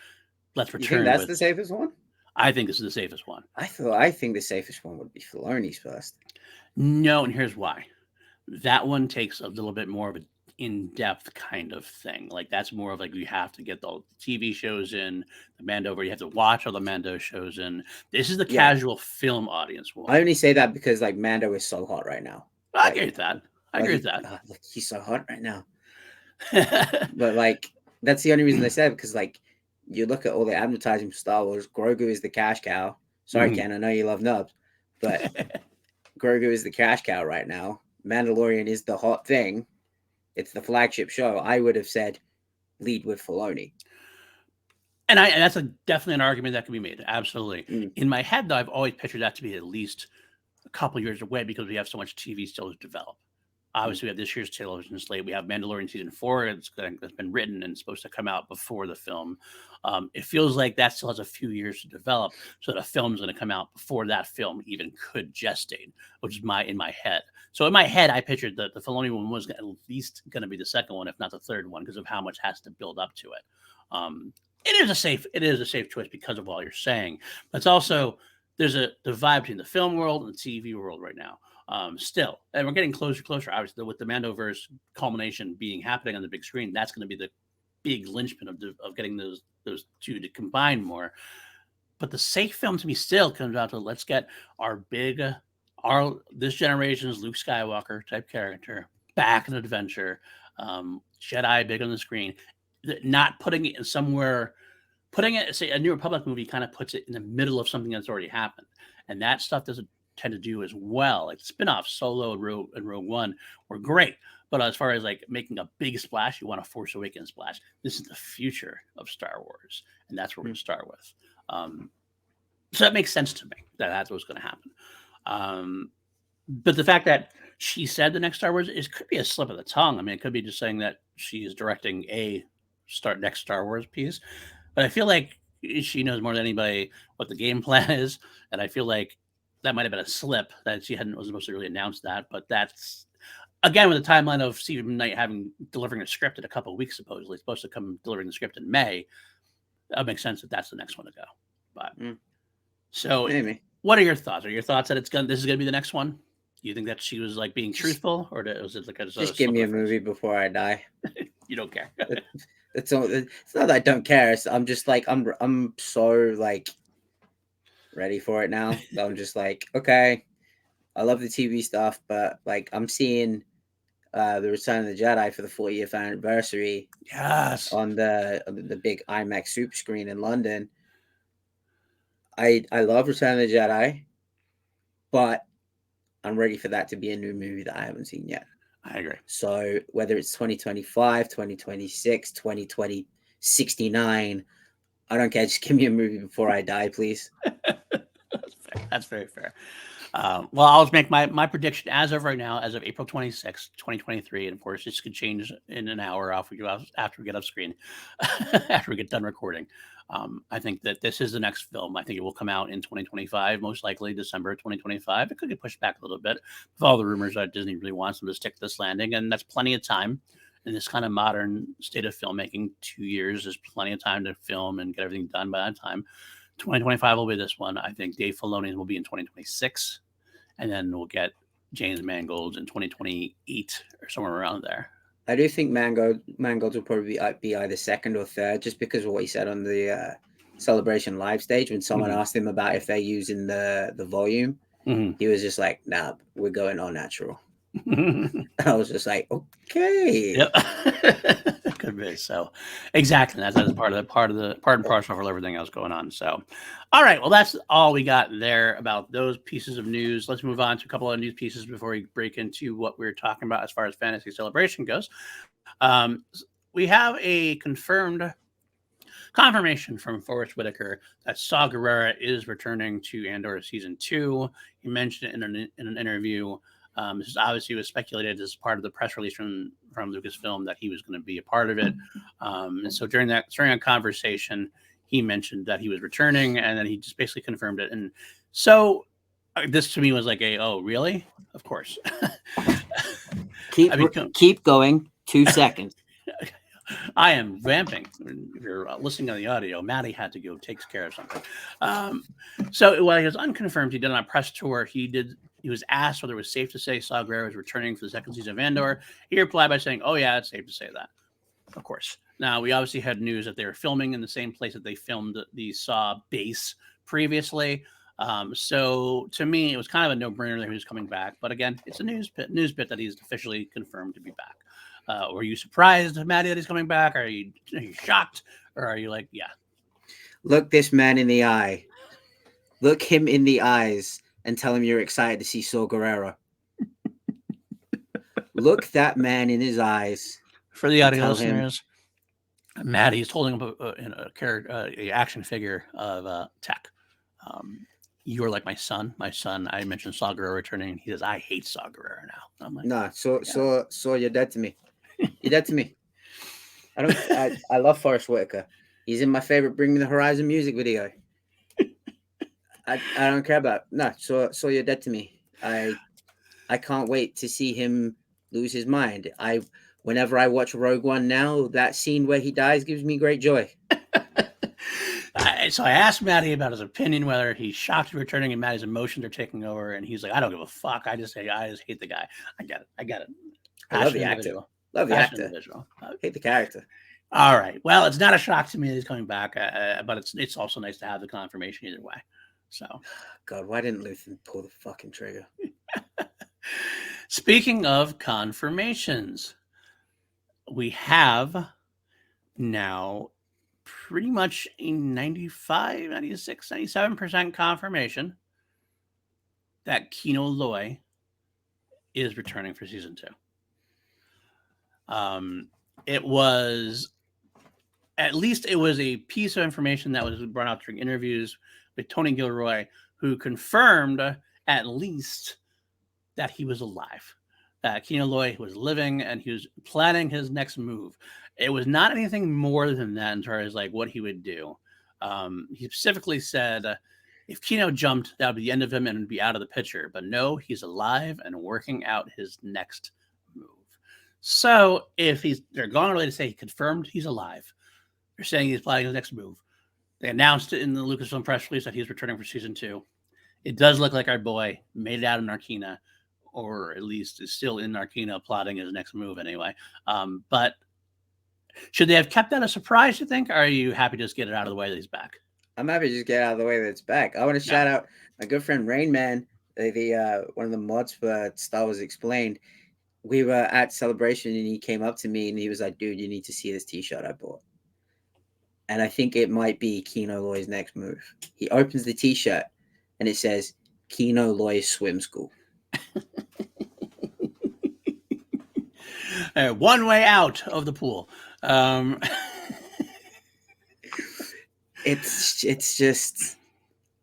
Let's return. You think that's the safest one? I think this is the safest one. I think the safest one would be Filoni's first. No, and here's why. That one takes a little bit more of an in-depth kind of thing. Like that's more of like you have to get the TV shows in, the Mando, you have to watch all the Mando shows in. This is the casual film audience one. I only say that because like Mando is so hot right now. I agree with that. Like he's so hot right now. But like that's the only reason I said, because like you look at all the advertising for Star Wars, Grogu is the cash cow. Sorry, Ken, I know you love nubs, but Grogu is the cash cow right now. Mandalorian is the hot thing. It's the flagship show. I would have said lead with Filoni. And that's definitely an argument that can be made. Absolutely. In my head, though, I've always pictured that to be at least a couple years away because we have so much TV still to develop. Obviously, we have this year's television slate. We have Mandalorian season 4 that's been written and supposed to come out before the film. It feels like that still has a few years to develop, so the film's going to come out before that film even could gestate, which is in my head. So in my head, I pictured that the Filoni one was at least going to be the second one, if not the third one, because of how much has to build up to it. It is a safe choice because of all you're saying, but it's also there's the vibe between the film world and the TV world right now. Still, and we're getting closer, obviously, with the Mandoverse culmination happening on the big screen. That's going to be the big linchpin of getting those two to combine more. But the safe film to me still comes down to let's get this generation's Luke Skywalker type character back in adventure, Jedi big on the screen, not putting it in somewhere. Putting it, say, a New Republic movie kind of puts it in the middle of something that's already happened, and that stuff doesn't tend to do as well. Like spin-offs, Solo and Rogue One were great, but as far as like making a big splash, you want a Force Awakens splash. This is the future of Star Wars, and that's where we're going to start with. So that makes sense to me that that's what's going to happen. But the fact that she said the next Star Wars could be a slip of the tongue. I mean, it could be just saying that she is directing next Star Wars piece. But I feel like she knows more than anybody what the game plan is, and I feel like that might have been a slip that she wasn't supposed to really announce that. But that's again with the timeline of Stephen Knight delivering a script in a couple of weeks, supposedly it's supposed to come delivering the script in May. That makes sense that that's the next one to go. But so, maybe. What are your thoughts? Are your thoughts that this is going to be the next one? Do you think that she was like being truthful, or was it like just give me a movie before I die? You don't care. It's not that I don't care. I'm just like I'm so like ready for it now. I'm just like, okay, I love the TV stuff, but like I'm seeing the Return of the Jedi for the 40th anniversary. Yes, on the big IMAX super screen in London. I love Return of the Jedi, but I'm ready for that to be a new movie that I haven't seen yet. I agree. So whether it's 2025, 2026, 2069, I don't care. Just give me a movie before I die, please. That's very fair. Well, I'll just make my prediction as of right now, as of April 26th, 2023. And of course, this could change in an hour after we get off screen, after we get done recording. I think that this is the next film. I think it will come out in 2025, most likely December 2025. It could get pushed back a little bit with all the rumors that Disney really wants them to stick to this landing. And that's plenty of time in this kind of modern state of filmmaking. 2 years is plenty of time to film and get everything done by that time. 2025 will be this one. I think Dave Filoni will be in 2026, and then we'll get James Mangold's in 2028 or somewhere around there. I do think Mangold will probably be either second or third, just because of what he said on the Celebration live stage when someone asked him about if they're using the volume. He was just like, "Nah, we're going all natural." I was just like, "Okay." Yep. Could be. So exactly. That's part and parcel for everything else going on. So, all right. Well, that's all we got there about those pieces of news. Let's move on to a couple of news pieces before we break into what we're talking about as far as Fantasy Celebration goes. We have a confirmation from Forrest Whitaker that Saw Gerrera is returning to Andor season 2. He mentioned it in an interview. This is obviously was speculated as part of the press release from Lucasfilm that he was going to be a part of it. And so during a conversation, he mentioned that he was returning, and then he just basically confirmed it. And so this to me was like oh, really? Of course. Keep going. 2 seconds. I am vamping. If you're listening on the audio, Matty had to go take care of something. So while he was unconfirmed, he did on a press tour. He was asked whether it was safe to say Saw Gerrera was returning for the second season of Andor. He replied by saying, "Oh yeah, it's safe to say that." Of course. Now we obviously had news that they were filming in the same place that they filmed the Saw base previously. So to me, it was kind of a no-brainer that he was coming back. But again, it's a news bit that he's officially confirmed to be back. Were you surprised, Matty, that he's coming back? Are you shocked? Or are you like, yeah? Look this man in the eye. Look him in the eyes and tell him you're excited to see Saw Gerrera. Look that man in his eyes. For the audio listeners, Matty is holding up a action figure of Tech. You're like my son. My son, I mentioned Saw Gerrera returning. He says, "I hate Saw Gerrera now." I'm like, "Nah, so you're dead to me. You're dead to me." I love Forrest Whitaker. He's in my favorite Bring Me the Horizon music video. I don't care about so you're dead to me. I can't wait to see him lose his mind. Whenever I watch Rogue One now, that scene where he dies gives me great joy. So I asked Matty about his opinion, whether he's shocked to be returning and Matty's emotions are taking over, and he's like, "I don't give a fuck. I just hate the guy." I get it. I love the actor. Love the actor. Hate the character. All right. Well, it's not a shock to me that he's coming back, but it's also nice to have the confirmation either way. So, God, why didn't Luthen pull the fucking trigger? Speaking of confirmations, we have now pretty much a 95, 96, 97% confirmation that Kino Loy is returning for season 2. It was a piece of information that was brought out during interviews with Tony Gilroy, who confirmed at least that he was alive, that Kino Loy was living and he was planning his next move. It was not anything more than that in terms of like what he would do. He specifically said if Kino jumped, that would be the end of him and would be out of the picture. But no, he's alive and working out his next move. So if they're going early to say he confirmed he's alive, they're saying he's planning his next move. They announced it in the Lucasfilm press release that he's returning for season 2. It does look like our boy made it out of Narkina, or at least is still in Narkina plotting his next move anyway. But should they have kept that a surprise, you think? Or are you happy to just get it out of the way that he's back? I'm happy to just get out of the way that it's back. I want to shout out my good friend Rain Man, one of the mods for Star Wars Explained. We were at Celebration and he came up to me and he was like, "Dude, you need to see this t-shirt I bought." And I think it might be Kino Loy's next move. He opens the t-shirt and it says Kino Loy Swim School. One way out of the pool. It's just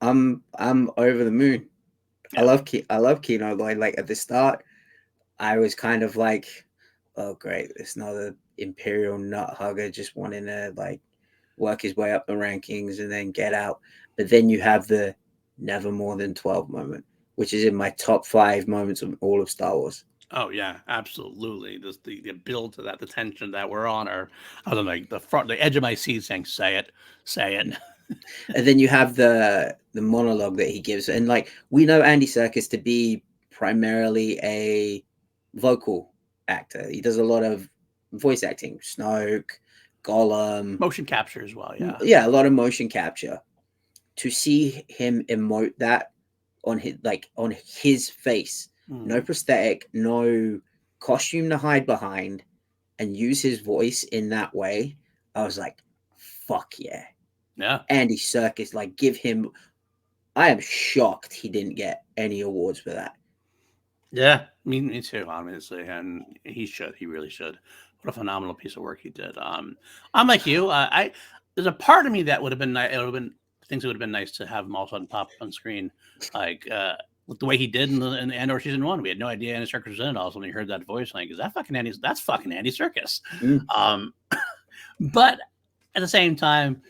I'm over the moon. Yeah. I love Kino Lloyd. Like at the start, I was kind of like, oh great, it's another Imperial nut hugger just wanting to like work his way up the rankings and then get out. But then you have the never more than 12 moment, which is in my top 5 moments of all of Star Wars. Oh yeah, absolutely. Just the build to that, the tension that we're on, or I was on like the edge of my seat, saying, "Say it, say it." And then you have the monologue that he gives, and like we know Andy Serkis to be primarily a vocal actor. He does a lot of voice acting, Snoke, Gollum, Motion capture as well. Yeah. yeah, a lot of motion capture. To see him emote that on his face, no Mm. prosthetic, no costume to hide behind, and use his voice in that way, I was like, fuck yeah. Yeah. Andy Serkis, like, give him. I am shocked he didn't get any awards for that. Yeah, me too, honestly, and he should. He really should. What a phenomenal piece of work he did. I'm like you. I there's a part of me that would have been nice. It would have been things that would have been nice to have him also pop on screen, like with the way he did in the Andor season 1. We had no idea Andy Serkis was in it. All of a sudden, we heard that voice, like, is that fucking Andy? That's fucking Andy Serkis. Mm. Um, but at the same time,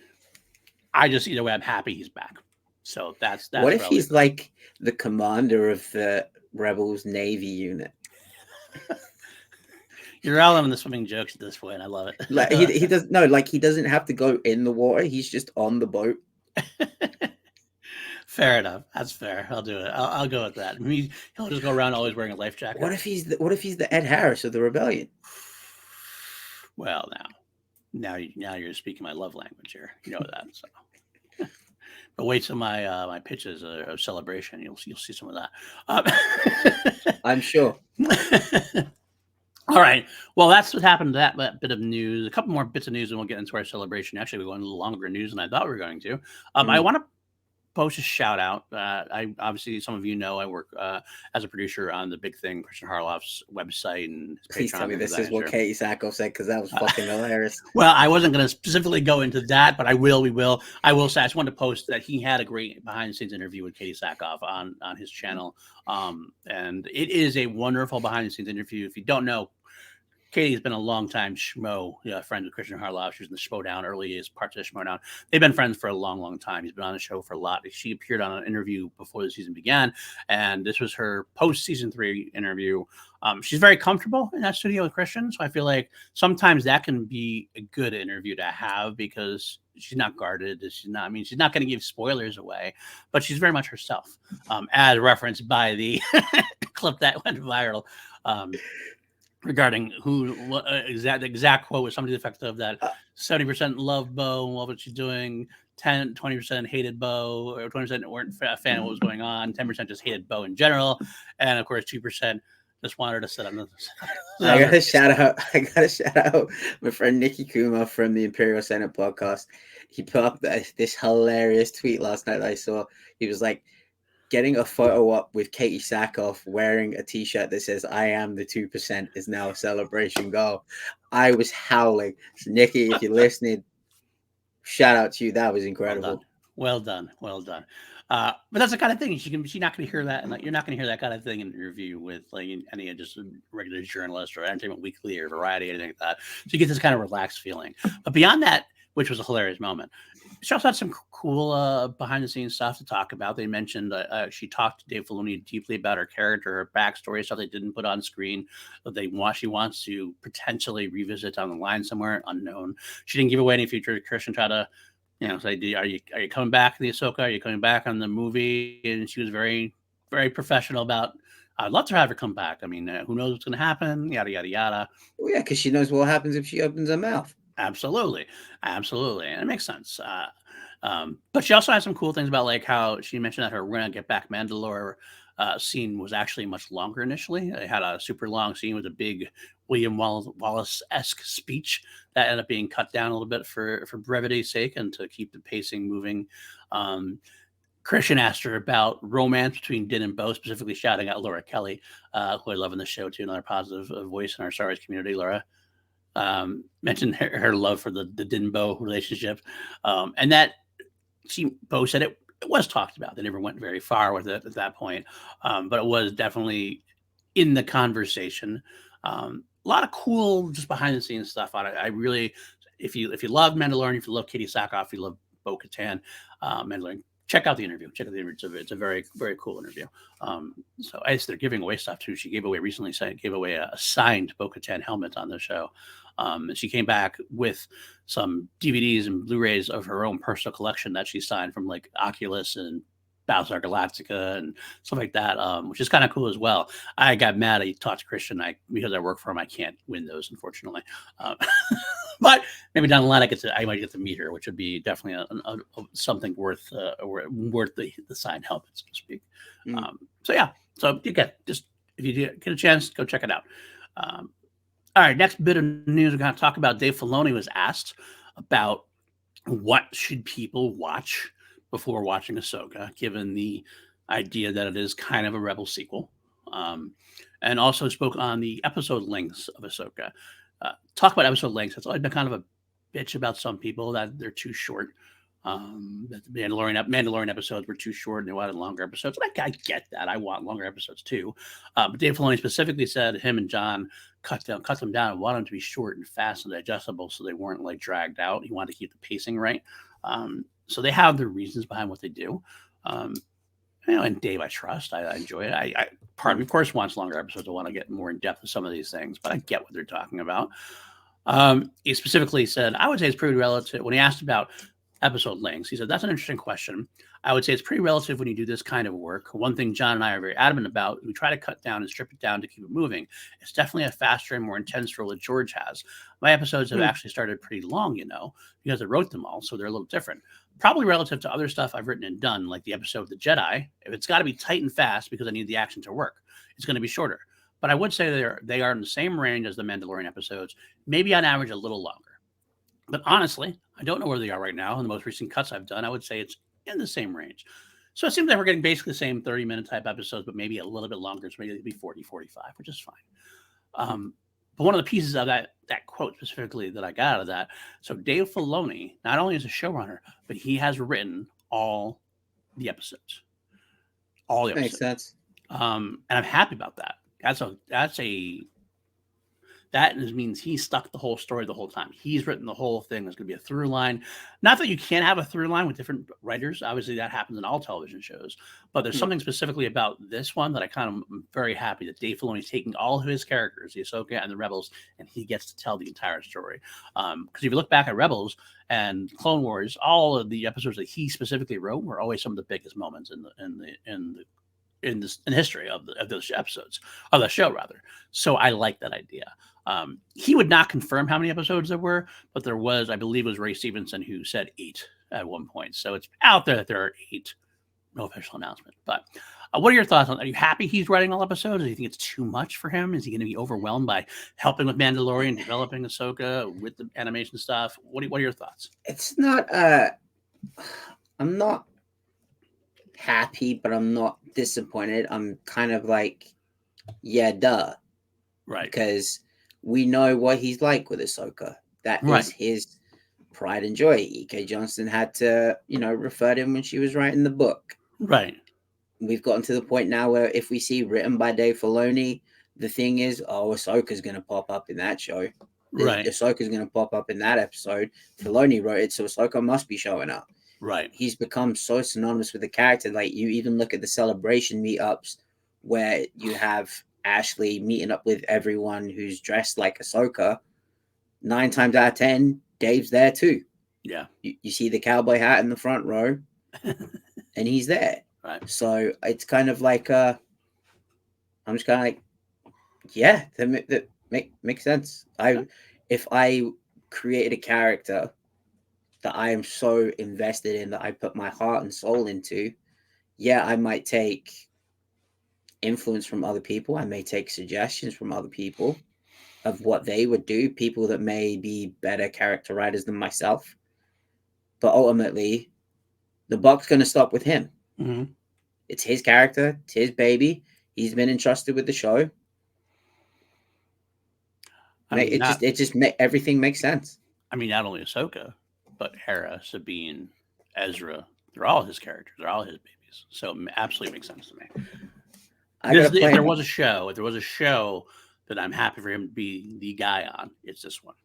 I just either way, I'm happy he's back. So What that's if where I'll leave he's like the commander of the Rebels Navy unit? You're all in the swimming jokes at this point. I love Like it. he does no, like he doesn't have to go in the water. He's just on the boat. Fair enough. That's fair. I'll do it. I'll go with that. He'll just go around always wearing a life jacket. What if he's the Ed Harris of the rebellion? Well, now you're speaking my love language here. You know that. So, but wait till my pitches a celebration. You'll see some of that. I'm sure. All right. Well, that's what happened to that bit of news. A couple more bits of news, and we'll get into our celebration. Actually, we're going a little longer news than I thought we were going to. I Mm. want to post a shout out. I obviously some of you know I work as a producer on the Big Thing Christian Harloff's website and his Please Patreon. tell me things of this that is what nature. Katie Sackhoff said, because that was fucking hilarious. Well, I wasn't going to specifically go into that, but I will. We will. I will say I just wanted to post that he had a great behind the scenes interview with Katie Sackhoff on his channel, and it is a wonderful behind the scenes interview. If you don't know, Katie's been a long time schmo, friend with Christian Harloff. She was in the Schmodown early as parts of the Schmodown. They've been friends for a long, long time. He's been on the show for a lot. She appeared on an interview before the season began, and this was her post season 3 interview. She's very comfortable in that studio with Christian, so I feel like sometimes that can be a good interview to have because she's not guarded. She's not. I mean, she's not going to give spoilers away, but she's very much herself, as referenced by the clip that went viral. Regarding the exact quote was something to the effect of that Uh, 70% love Bo, love what she's doing, 20% hated Bo, or 20% weren't a fan of what was going on, 10% just hated Bo in general, and of course 2% just wanted to sit on the. I gotta shout out. I gotta shout out my friend Nikki Kuma from the Imperial Senate podcast. He put up this hilarious tweet last night that I saw. He was like, getting a photo up with Katie Sackhoff wearing a T-shirt that says "I am the 2% is now a celebration goal." I was howling. So Nikki, if you're listening, shout out to you. That was incredible. Well done. But that's the kind of thing she's not going to hear that, and like, you're not going to hear that kind of thing in an interview with like any just a regular journalist or Entertainment Weekly or Variety or anything like that. So you get this kind of relaxed feeling. But beyond that, which was a hilarious moment, she also had some cool behind the scenes stuff to talk about. They mentioned she talked to Dave Filoni deeply about her character, her backstory, stuff they didn't put on screen that she wants to potentially revisit down the line somewhere unknown. She didn't give away any future. Christian tried to say, are you coming back in the Ahsoka? Are you coming back on the movie? And she was very, very professional about, I'd love to have her come back. I mean, who knows what's going to happen? Yada, yada, yada. Well, yeah, because she knows what happens if she opens her mouth. Absolutely. And it makes sense. But she also had some cool things about like how she mentioned that her "We're Gonna Get Back Mandalore" scene was actually much longer initially. They had a super long scene with a big William Wallace-esque speech that ended up being cut down a little bit for brevity's sake and to keep the pacing moving. Christian asked her about romance between Din and Bo, specifically shouting out Laura Kelly, who I love in the show too, another positive voice in our Star Wars community. Laura mentioned her love for the Din Bo relationship, and that Bo said it was talked about. They never went very far with it at that point, but it was definitely in the conversation. A lot of cool just behind the scenes stuff on it. I really, if you love Mandalorian, if you love Katie Sackhoff, if you love Bo-Katan, Mandalorian, check out the interview. Check out the interview. It's a very very cool interview. So I guess they're giving away stuff too. She gave away recently. Gave away a signed Bo-Katan helmet on the show. And she came back with some DVDs and Blu-rays of her own personal collection that she signed from like Oculus and Battlestar Galactica and stuff like that, which is kind of cool as well. I got mad. I talked to Christian. Because I work for him, I can't win those, unfortunately. But maybe down the line, I might get to meet her, which would be definitely something worth the signed helmet, so to speak. So yeah, so you just if you get a chance, go check it out. All right, next bit of news we're going to talk about. Dave Filoni was asked about what should people watch before watching Ahsoka, given the idea that it is kind of a Rebel sequel, and also spoke on the episode lengths of Ahsoka. Talk about episode lengths. It's always been kind of a bitch about some people that they're too short. That the Mandalorian episodes were too short and they wanted longer episodes. And I get that. I want longer episodes too. But Dave Filoni specifically said him and John cut them down and wanted them to be short and fast and digestible so they weren't like dragged out. He wanted to keep the pacing right. So they have their reasons behind what they do. And Dave, I trust. I enjoy it. Part of me, of course, wants longer episodes. I want to get more in depth with some of these things, but I get what they're talking about. He specifically said, I would say it's pretty relative. When he asked about episode lengths, he said, that's an interesting question. I would say it's pretty relative when you do this kind of work. One thing John and I are very adamant about, we try to cut down and strip it down to keep it moving. It's definitely a faster and more intense role that George has. My episodes have actually started pretty long, because I wrote them all, so they're a little different. Probably relative to other stuff I've written and done, like the episode The Jedi. If it's got to be tight and fast because I need the action to work, it's going to be shorter. But I would say they are in the same range as the Mandalorian episodes, maybe on average a little longer. But honestly, I don't know where they are right now. In the most recent cuts I've done, I would say it's in the same range. So it seems like we're getting basically the same 30-minute type episodes, but maybe a little bit longer. So maybe it'd be 40, 45, which is fine. But one of the pieces of that quote specifically that I got out of that, so Dave Filoni, not only is a showrunner, but he has written all the episodes. All the episodes. Makes sense. And I'm happy about that. That means he stuck the whole story the whole time. He's written the whole thing. There's going to be a through line. Not that you can't have a through line with different writers. Obviously, that happens in all television shows. But there's something specifically about this one that I kind of am very happy that Dave Filoni's taking all of his characters, the Ahsoka and the Rebels, and he gets to tell the entire story. Because if you look back at Rebels and Clone Wars, all of the episodes that he specifically wrote were always some of the biggest moments in the history of those episodes, of the show rather. So I like that idea. He would not confirm how many episodes there were, but there was, I believe it was Ray Stevenson who said 8 at one point. So it's out there that there are 8. No official announcement. But what are your thoughts on that? Are you happy he's writing all episodes? Do you think it's too much for him? Is he going to be overwhelmed by helping with Mandalorian, developing Ahsoka with the animation stuff? What are your thoughts? It's not, I'm not happy, but I'm not disappointed. I'm kind of like, yeah, duh. Right. Because we know what he's like with Ahsoka. That is his pride and joy. E.K. Johnston had to, refer to him when she was writing the book. Right. We've gotten to the point now where if we see written by Dave Filoni, the thing is, Ahsoka's going to pop up in that show. Right. Ahsoka's going to pop up in that episode. Filoni wrote it, so Ahsoka must be showing up. Right. He's become so synonymous with the character. Like, you even look at the celebration meetups where you have Ashley meeting up with everyone who's dressed like Ahsoka. 9 times out of 10, Dave's there too. Yeah. You see the cowboy hat in the front row, and he's there. Right. So it's kind of like, I'm just kind of like, yeah, that makes sense. If I created a character that I am so invested in, that I put my heart and soul into, yeah, I might take influence from other people. I may take suggestions from other people of what they would do, people that may be better character writers than myself. But ultimately, the buck's going to stop with him. Mm-hmm. It's his character. It's his baby. He's been entrusted with the show. Everything makes sense. I mean, not only Ahsoka, but Hera, Sabine, Ezra, They're all his characters. They're all his babies. So absolutely makes sense to me. I got a If there plan. was a show that I'm happy for him to be the guy on, it's this one.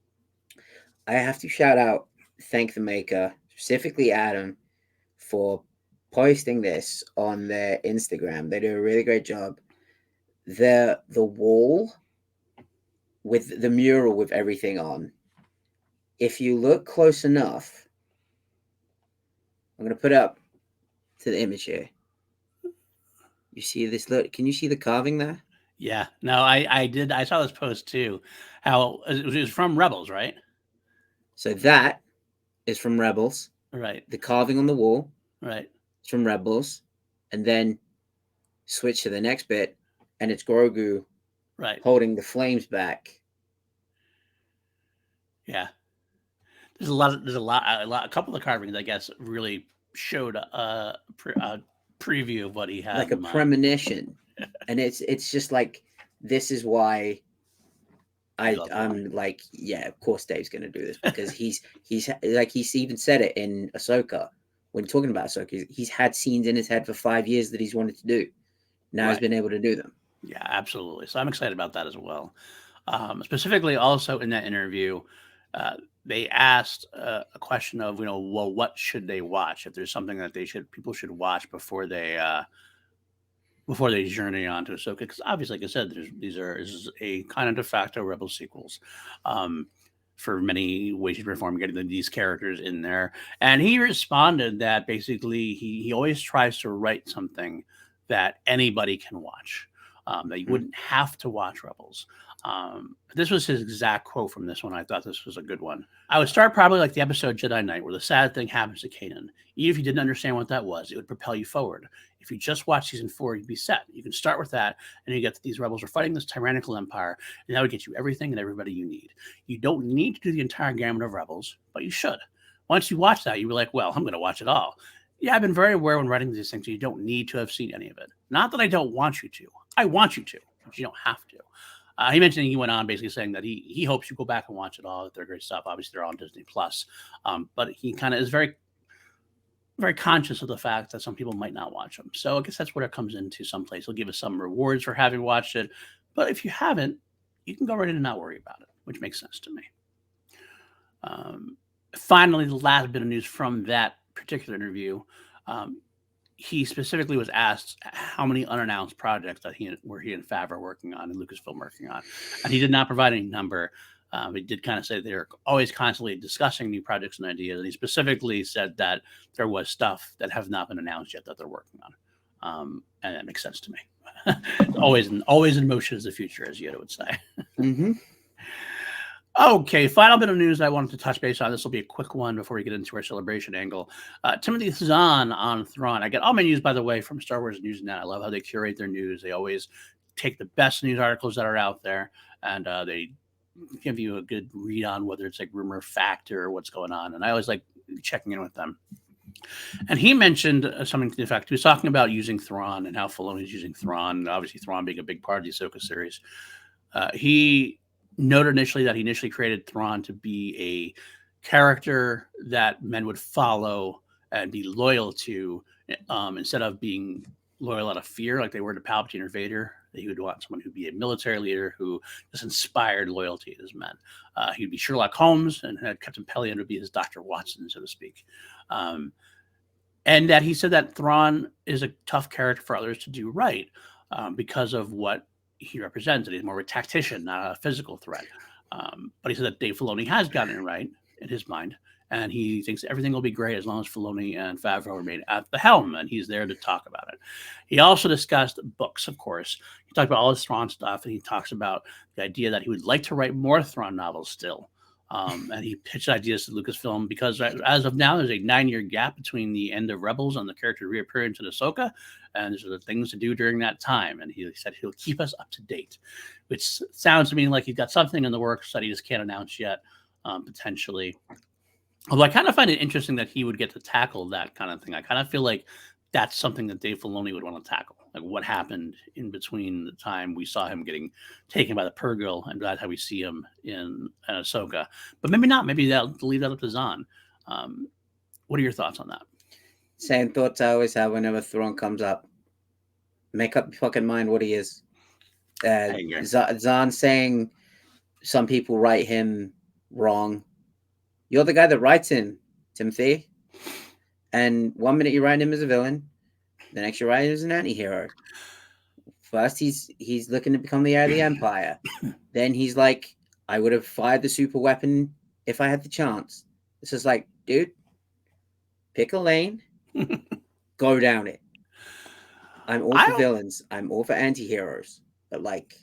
I have to shout out, thank the maker, specifically Adam, for posting this on their Instagram. They do a really great job. The wall with the mural with everything on. If you look close enough, I'm gonna put up to the image here. You see this? Look, can you see the carving there? Yeah. No, I did. I saw this post too. How it was from Rebels, right? So that is from Rebels. Right. The carving on the wall Right. is from Rebels, and then switch to the next bit, and it's Grogu, Right. holding the flames back. Yeah. There's a couple of carvings, I guess, really showed a preview of what he had Like a in mind. premonition. And it's just like, this is why I'm like, yeah, of course Dave's gonna do this, because he's like, he's even said it in Ahsoka when talking about Ahsoka. He's had scenes in his head for 5 years that he's wanted to do. Now he's been able to do them. Yeah, absolutely. So I'm excited about that as well. Specifically, also in that interview, they asked a question of, well, what should they watch? If there's something that people should watch before they journey on to Ahsoka, because obviously, like I said, this is a kind of de facto Rebel sequels. For many ways, shape, or form, getting these characters in there. And he responded that basically he always tries to write something that anybody can watch, that you wouldn't have to watch Rebels. This was his exact quote from this one. I thought this was a good one. I would start probably like the episode Jedi Knight, where the sad thing happens to Kanan. Even if you didn't understand what that was, it would propel you forward. If you just watch season 4, you'd be set. You can start with that, and you get that these rebels are fighting this tyrannical empire, and that would get you everything and everybody you need. You don't need to do the entire gamut of Rebels, but you should. Once you watch that, you were like, well, I'm going to watch it all. Yeah, I've been very aware when writing these things, you don't need to have seen any of it. Not that I don't want you to. I want you to, but you don't have to. He mentioned, he went on basically saying that he hopes you go back and watch it all. That they're great stuff. Obviously, they're on Disney Plus, but he kind of is very, very conscious of the fact that some people might not watch them. So I guess that's where it comes into some place. He'll give us some rewards for having watched it, but if you haven't, you can go right in and not worry about it, which makes sense to me. Finally, the last bit of news from that particular interview. He specifically was asked how many unannounced projects that he and Favreau are working on and Lucasfilm working on, and he did not provide any number. He did kind of say they're always constantly discussing new projects and ideas, and he specifically said that there was stuff that have not been announced yet that they're working on, and that makes sense to me. always in motion is the future, as Yoda would say. Mm-hmm. Okay, final bit of news I wanted to touch base on. This will be a quick one before we get into our celebration angle. Timothy Zahn on Thrawn. I get all my news, by the way, from Star Wars News Net. I love how they curate their news. They always take the best news articles that are out there, and they give you a good read on whether it's like rumor, fact, or what's going on. And I always like checking in with them. And he mentioned something to the effect, he was talking about using Thrawn and how Filoni's using Thrawn, and obviously Thrawn being a big part of the Ahsoka series. He noted initially that he initially created Thrawn to be a character that men would follow and be loyal to, instead of being loyal out of fear like they were to Palpatine or Vader. That he would want someone who'd be a military leader who just inspired loyalty to his men. He'd be Sherlock Holmes, and had Captain Pelion would be his Dr. Watson, so to speak. And that he said that Thrawn is a tough character for others to do right, because of what he represents. That he's more of a tactician, not a physical threat. But he said that Dave Filoni has gotten it right in his mind, and he thinks everything will be great as long as Filoni and Favreau remain at the helm, and he's there to talk about it. He also discussed books, of course. He talked about all his Thrawn stuff, and he talks about the idea that he would like to write more Thrawn novels still. And he pitched ideas to Lucasfilm because as of now, there's a 9-year gap between the end of Rebels and the character reappearance in Ahsoka, and there's other things to do during that time. And he said he'll keep us up to date, which sounds to me like he's got something in the works that he just can't announce yet, potentially. Although I kind of find it interesting that he would get to tackle that kind of thing. I kind of feel like that's something that Dave Filoni would want to tackle. Like what happened in between the time we saw him getting taken by the Purrgil and that's how we see him in Ahsoka. But maybe not. Maybe they'll leave that up to Zahn. What are your thoughts on that? Same thoughts I always have whenever Thrawn comes up. Make up your fucking mind what he is. I agree. Zahn saying some people write him wrong. You're the guy that writes him, Timothy. And 1 minute you write him as a villain, the next you write him as an anti-hero. First he's looking to become the heir of the Empire. Then he's like, I would have fired the super weapon if I had the chance. It's just like, dude, pick a lane, go down it. I'm all I for don't. villains. I'm all for anti-heroes. But like,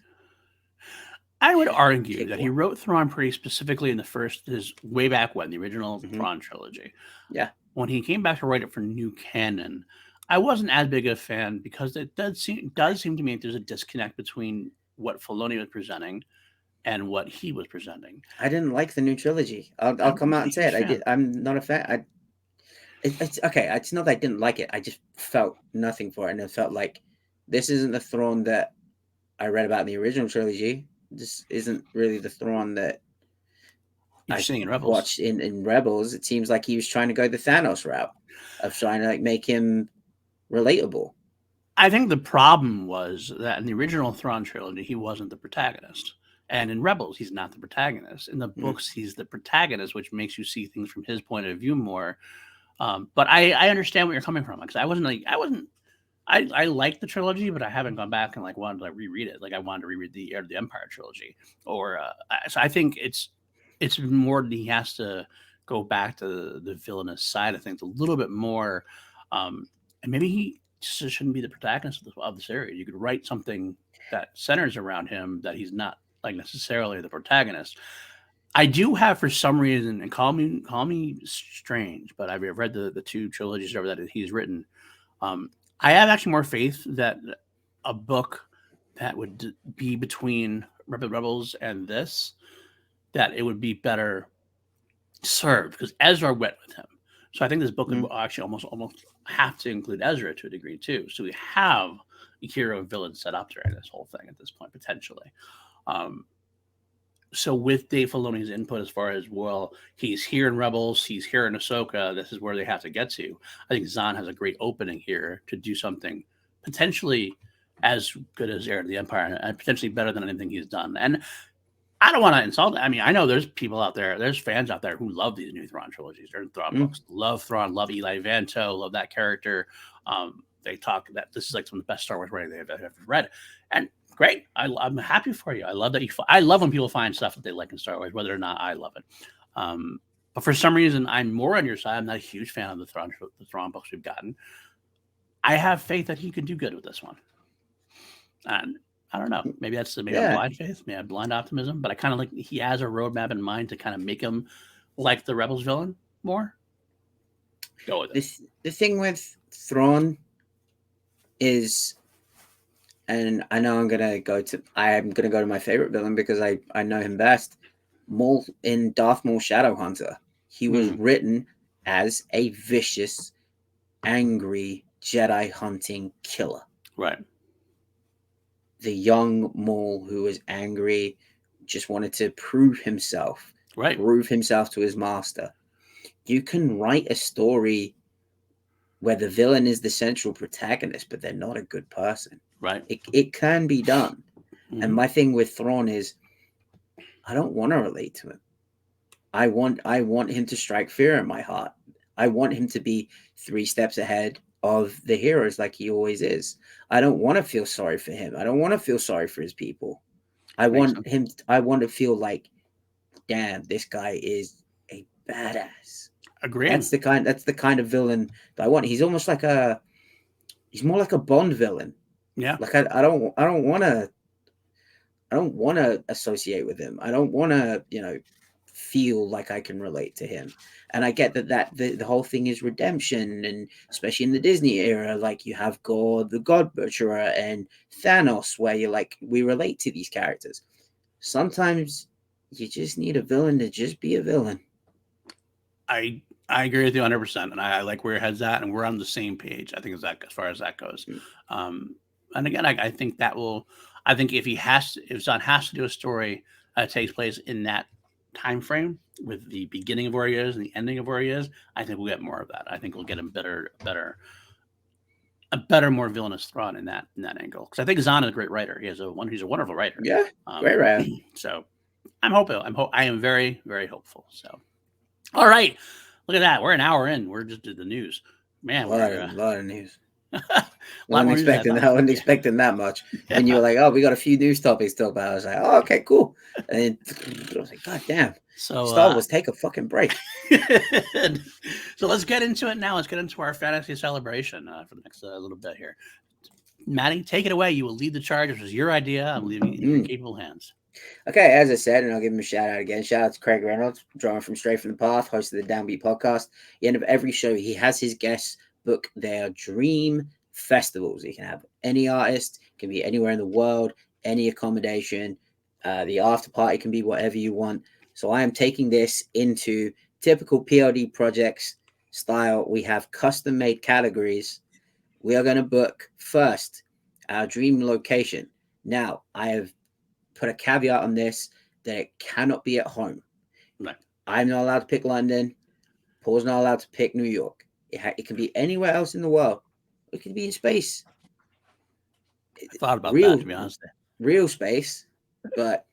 I would argue pick that he one. wrote Thrawn pretty specifically in his way back when the original Mm-hmm. Thrawn trilogy. Yeah. When he came back to write it for new canon, I wasn't as big a fan because it does seem to me like there's a disconnect between what Filoni was presenting and what he was presenting. I didn't like the new trilogy. I'll I come out wasn't a and say it. huge I did. fan. I'm not a fan. It's okay. It's not that I didn't like it. I just felt nothing for it, and it felt like this isn't the Thrawn that I read about in the original trilogy. This isn't really the Thrawn that You're I seeing in Rebels. watched in Rebels. It seems like he was trying to go the Thanos route of trying to like make him relatable. I think the problem was that in the original Thrawn trilogy, he wasn't the protagonist. And in Rebels, he's not the protagonist. In the Mm. books, he's the protagonist, which makes you see things from his point of view more. But I understand where you're coming from because I like the trilogy, but I haven't gone back and like wanted to like, reread it. Like I wanted to reread the Heir of the Empire trilogy, or so I think it's more that he has to go back to the villainous side of things a little bit more, and maybe he just shouldn't be the protagonist of the series. You could write something that centers around him that he's not like necessarily the protagonist. I do have for some reason, and call me strange, but I've read the two trilogies over that he's written. I have actually more faith that a book that would be between Rebels and this, that it would be better served because Ezra went with him. So I think this book would Mm. actually almost have to include Ezra to a degree too. So we have a hero villain set up during this whole thing at this point potentially. Um, so with Dave Filoni's input as far as well, he's here in Rebels, he's here in Ahsoka. This is where they have to get to. I think Zahn has a great opening here to do something potentially as good as Heir of the Empire and potentially better than anything he's done. And I don't want to insult. I mean, I know there's people out there, there's fans out there who love these new Thrawn trilogies or Thrawn Mm. books, love Thrawn, love Eli Vanto, love that character. They talk that this is like some of the best Star Wars writing they've ever read, and great. I'm happy for you. I love that I love when people find stuff that they like in Star Wars, whether or not I love it. But for some reason, I'm more on your side. I'm not a huge fan of the Thrawn books we've gotten. I have faith that he can do good with this one, and I don't know. Maybe maybe I'm Yeah. blind faith, maybe I'm blind optimism, but I kind of like he has a roadmap in mind to kind of make him like the Rebels villain more. Go with it. The thing with Thrawn is, and I know I'm gonna go to my favorite villain because I know him best. Maul in Darth Maul Shadowhunter. He was written as a vicious, angry Jedi hunting killer. Right. The young Maul who was angry, just wanted to prove himself. Right. Prove himself to his master. You can write a story where the villain is the central protagonist, but they're not a good person. Right. It can be done. Mm-hmm. And my thing with Thrawn is I don't want to relate to him. I want him to strike fear in my heart. I want him to be 3 steps ahead of the heroes like he always is. I don't want to feel sorry for him. I don't want to feel sorry for his people. I want to feel like, damn, this guy is a badass. Agree. That's the kind of villain that I want. He's almost like he's more like a Bond villain. Yeah. Like I don't want to associate with him. I don't want to, feel like I can relate to him. And I get that the whole thing is redemption, and especially in the Disney era, like you have Gore the God Butcherer and Thanos, where you're like, we relate to these characters. Sometimes you just need a villain to just be a villain. I agree with you 100%, and I like where your head's at, and we're on the same page. I think as far as that goes. And again, I think that will. I think if Zahn has to do a story that takes place in that time frame with the beginning of where he is and the ending of where he is, I think we'll get more of that. I think we'll get a better, more villainous Thrawn in that angle. Because I think Zahn is a great writer. He's a wonderful writer. Yeah, great writer. So I'm hopeful. I am very, very hopeful. So, all right, look at that. We're an hour in. We're just did the news. Man, A lot of news. a I lot more wasn't expecting that. I wasn't expecting that much. Yeah. When you were like, "Oh, we got a few news topics to talk about," I was like, "Oh, okay, cool." And then I was like, "God damn!" So Star Wars, take a fucking break. so let's get into it now. Let's get into our fantasy celebration for the next little bit here. Matty, take it away. You will lead the charge. This is your idea. I'm leaving it in your capable hands. Okay, as I said, and I'll give him a shout out again. Shout out to Craig Reynolds, drama from Straight from the Path, host of the Downbeat podcast. At the end of every show, he has his guests book their dream festivals. You can have any artist, can be anywhere in the world, any accommodation. The after party can be whatever you want. So I am taking this into typical PLD projects style. We have custom made categories. We are going to book first our dream location. Now, I have put a caveat on this that it cannot be at home. No. I'm not allowed to pick London. Paul's not allowed to pick New York. It can be anywhere else in the world. It can be in space. I thought about that, to be honest. Real space. But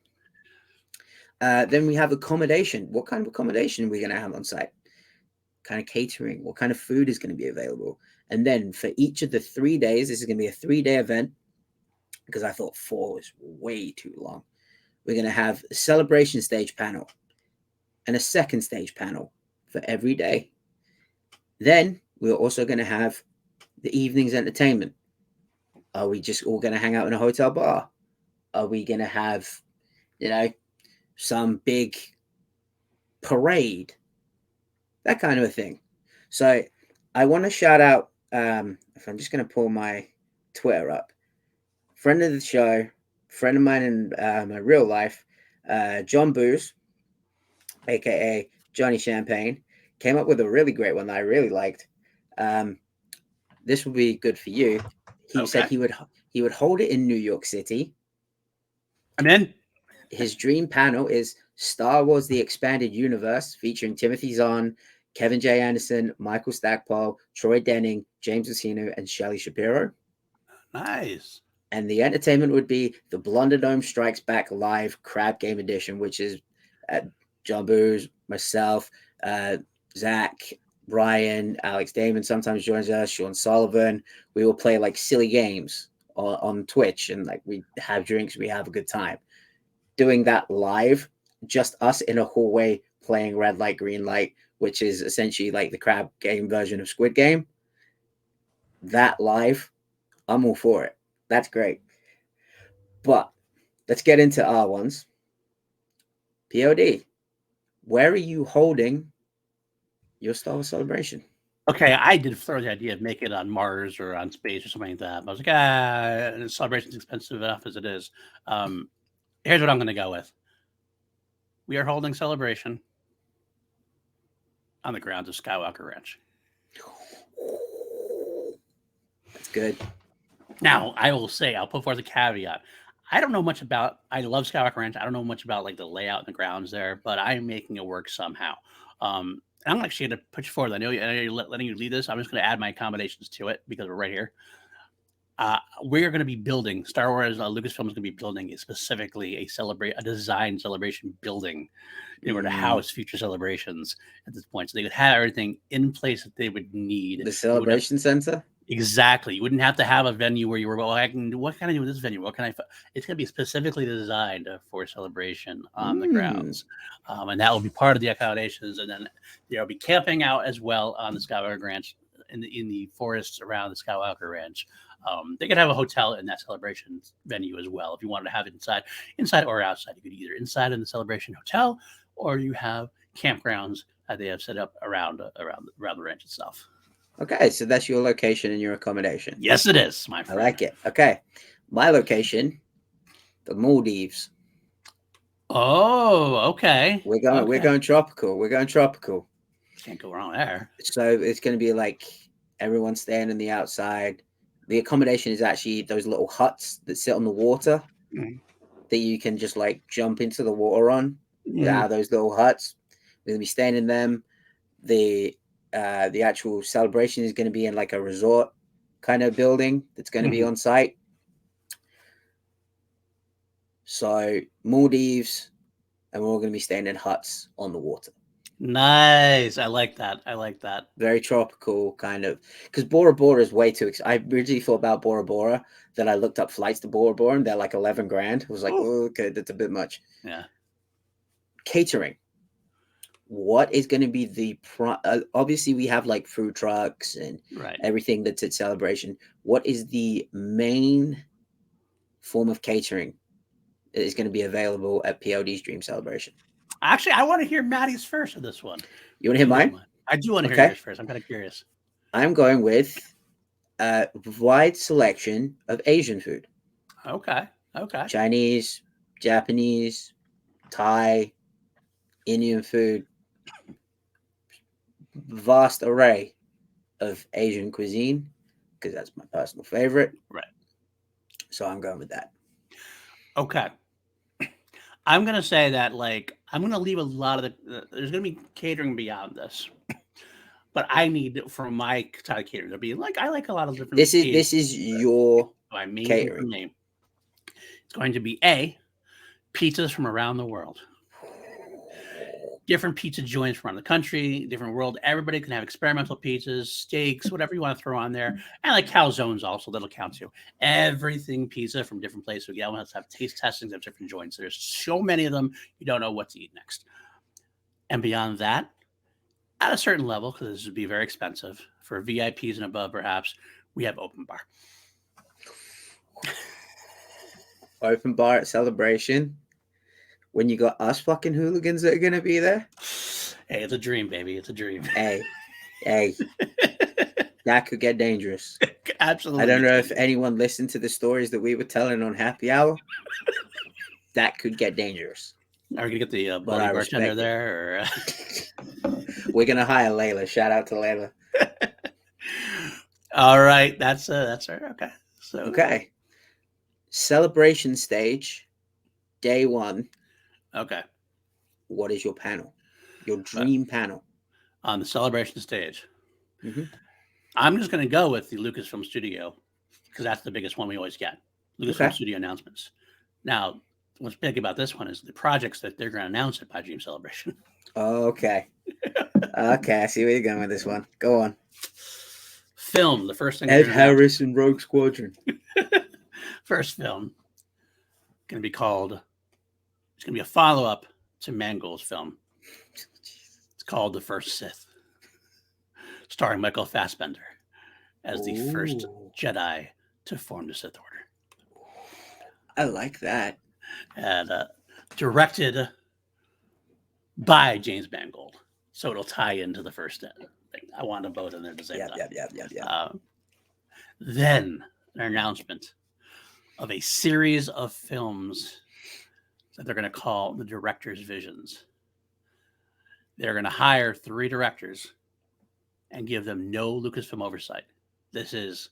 then we have accommodation. What kind of accommodation are we going to have on site? Kind of catering? What kind of food is going to be available? And then for each of the 3 days, this is going to be a 3-day event, because I thought 4 was way too long. We're going to have a celebration stage panel and a second stage panel for every day. Then we're also going to have the evening's entertainment. Are we just all going to hang out in a hotel bar? Are we going to have, some big parade? That kind of a thing. So I want to shout out, if I'm just going to pull my Twitter up, friend of the show, friend of mine in my real life, John Booze, aka Johnny Champagne, came up with a really great one that I really liked. This will be good for you. He said he would hold it in New York City. I'm in. His dream panel is Star Wars: The Expanded Universe, featuring Timothy Zahn, Kevin J. Anderson, Michael Stackpole, Troy Denning, James Lucino, and Shelley Shapiro. Nice. And the entertainment would be the Blunder Dome Strikes Back Live Crab Game Edition, which is John Booze, myself, Zach, Brian, Alex Damon sometimes joins us, Sean Sullivan. We will play like silly games on Twitch, and like we have drinks, we have a good time. Doing that live, just us in a hallway playing red light, green light, which is essentially like the crab game version of Squid Game. That live, I'm all for it. That's great. But let's get into our ones. POD, where are you holding your Star Wars celebration? Okay, I did throw the idea of making it on Mars or on space or something like that. But I was like, the celebration's expensive enough as it is. Here's what I'm going to go with. We are holding celebration on the grounds of Skywalker Ranch. That's good. Now, I will say, I'll put forth a caveat. I don't know much about, I love Skywalker Ranch. I don't know much about like the layout and the grounds there, but I'm making it work somehow. And I'm actually going to put you forward. I know you're letting you lead this. I'm just going to add my accommodations to it because we're right here. We're going to be building, Star Wars, Lucasfilm is going to be building specifically a design celebration building in order to house future celebrations at this point. So they would have everything in place that they would need. The celebration center? Exactly. You wouldn't have to have a venue where you were, well, what can I do with this venue? What can I, it's going to be specifically designed for celebration on the grounds. And that will be part of the accommodations. And then there'll be camping out as well on the Skywalker Ranch, in the forests around the Skywalker Ranch. They could have a hotel in that celebration venue as well. If you wanted to have it inside or outside, you could either inside in the celebration hotel, or you have campgrounds that they have set up around the ranch itself. Okay, so that's your location and your accommodation. Yes, it is, my friend. I like it. Okay, my location, the Maldives. Oh, okay. We're going tropical. We're going tropical. Can't go wrong there. So it's going to be like everyone staying in the outside. The accommodation is actually those little huts that sit on the water that you can just like jump into the water on. those little huts. We're gonna be staying in them. The actual celebration is going to be in like a resort kind of building that's going to be on site. So Maldives, and we're all going to be staying in huts on the water. Nice. I like that. I like that. Very tropical kind of, because Bora Bora is way too. I originally thought about Bora Bora, then I looked up flights to Bora Bora, and they're like 11 grand. I was like, oh, okay, that's a bit much. Yeah. Catering. What is going to be the obviously we have like food trucks and everything that's at celebration. What is the main form of catering that is going to be available at PLD's Dream Celebration? Actually, I want to hear Matty's first of this one. You want to hear mine? I do want to hear yours first. I'm kind of curious. I'm going with a wide selection of Asian food. Okay. Chinese, Japanese, Thai, Indian food. Vast array of Asian cuisine, because that's my personal favorite. Right. So I'm going with that. Okay. I'm going to say that, like, I'm going to leave a lot of there's going to be catering beyond this. But I need, from my side of catering, to be like, I like a lot of different. This is your catering. Name. It's going to be pizzas from around the world. Different pizza joints from around the country, different world. Everybody can have experimental pizzas, steaks, whatever you want to throw on there. And like calzones also, that'll count too. Everything pizza from different places. We want to have taste testings of different joints. There's so many of them, you don't know what to eat next. And beyond that, at a certain level, because this would be very expensive, for VIPs and above perhaps, we have open bar. Open bar at Celebration. When you got us fucking hooligans that are going to be there. Hey, it's a dream, baby. It's a dream. Hey. That could get dangerous. Absolutely. I don't know if anyone listened to the stories that we were telling on Happy Hour. That could get dangerous. Are we going to get the bloody bartender there? Or, we're going to hire Layla. Shout out to Layla. All right. That's her. Okay. Okay. Celebration stage, day one. Okay. What is your panel? Your dream panel? On the celebration stage. Mm-hmm. I'm just going to go with the Lucasfilm Studio because that's the biggest one we always get. Lucasfilm Studio announcements. Now, what's big about this one is the projects that they're going to announce at Dream Celebration. Okay. Okay, I see where you're going with this one. Go on. Film, the first thing. Ed Harris and Rogue Squadron. First film. Going to be called... It's going to be a follow-up to Mangold's film. It's called The First Sith, starring Michael Fassbender as the first Jedi to form the Sith Order. I like that. And directed by James Mangold. So it'll tie into the first thing. I want them both in there at the same time. Yeah. Then an announcement of a series of films that they're going to call the Director's Visions. They're going to hire 3 directors and give them no Lucasfilm oversight. This is,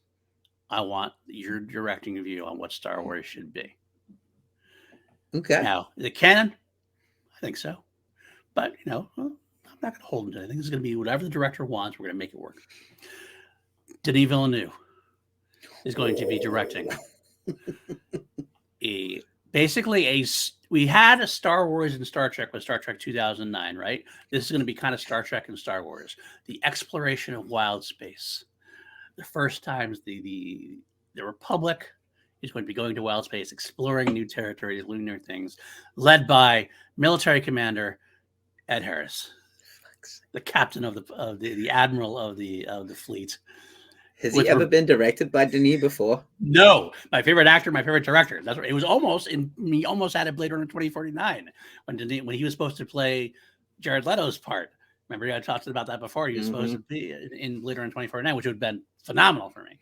I want your directing view on what Star Wars should be. Okay. Now, is it canon? I think so. But, I'm not going to hold them to anything. This is going to be whatever the director wants. We're going to make it work. Denis Villeneuve is going to be directing we had a Star Wars and Star Trek with Star Trek 2009, right? This is going to be kind of Star Trek and Star Wars. The exploration of wild space. The first times the Republic is going to be going to wild space, exploring new territories, lunar things, led by military commander Ed Harris, the captain of the admiral of the fleet. Has he ever been directed by Denis before? No, my favorite actor, my favorite director. That's what it was. We almost had a Blade Runner 2049 when he was supposed to play Jared Leto's part. Remember, I talked about that before. He was supposed to be in Blade Runner 2049, which would have been phenomenal for me.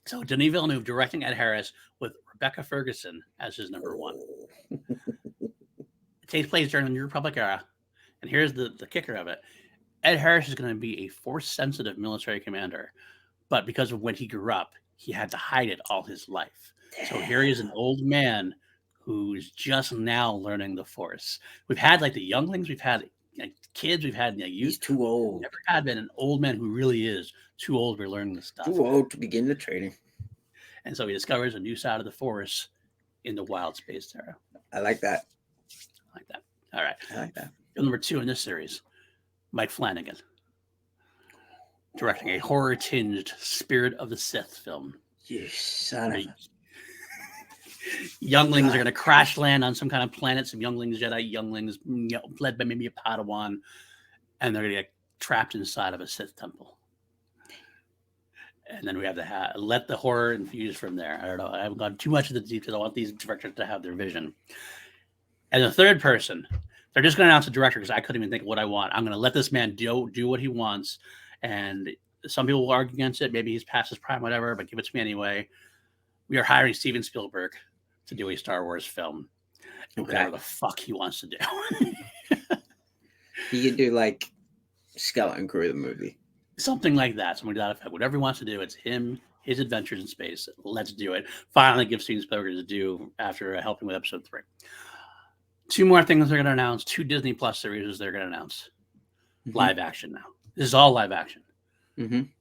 So Denis Villeneuve directing Ed Harris with Rebecca Ferguson as his number 1. It takes place during the New Republic era, and here's the kicker of it. Ed Harris is going to be a force-sensitive military commander, but because of when he grew up, he had to hide it all his life. So here he is, an old man who's just now learning the Force. We've had like the younglings, we've had like, kids, we've had youth. He's too old. Never had been an old man who really is too old for learning this stuff. Too old to begin the training. And so he discovers a new side of the Force in the wild space era. I like that. I like that. All right. I like that. Film number 2 in this series, Mike Flanagan, directing a horror-tinged Spirit of the Sith film. You son of a... Younglings are going to crash land on some kind of planet, some younglings, Jedi younglings, led by maybe a Padawan, and they're going to get trapped inside of a Sith temple. And then we have to let the horror infuse from there. I don't know. I haven't gone too much of the details. I want these directors to have their vision. And the third person, they're just going to announce the director because I couldn't even think of what I want. I'm going to let this man do what he wants. And some people will argue against it. Maybe he's past his prime, whatever, but give it to me anyway. We are hiring Steven Spielberg to do a Star Wars film. Whatever the fuck he wants to do. He could do like Skeleton Crew, the movie. Something like that. Something to that effect. Whatever he wants to do, it's him, his adventures in space. Let's do it. Finally give Steven Spielberg to do after helping with episode 3. 2 more things they're going to announce. 2 Disney Plus series they're going to announce. Live action now. This is all live action.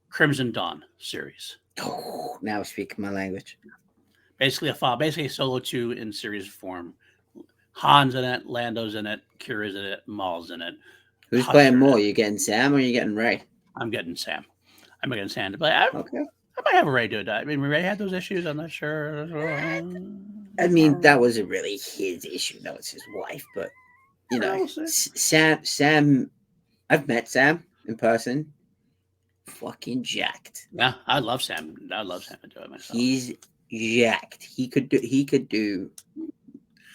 Crimson Dawn series. Oh, now speaking my language. Basically a solo 2 in series form. Han's in it, Lando's in it, Kira's in it, Maul's in it. Who's playing more? You getting Sam or you getting Ray? I'm getting Sam. I'm getting Sam to play. I might have a Ray do it. I mean, Ray had those issues. I'm not sure. I mean, that wasn't really his issue. No, it's his wife. But you know, Sam. I've met Sam in person. Fucking jacked. Yeah, I love Sam. I love Sam to do it myself. He's jacked. He could do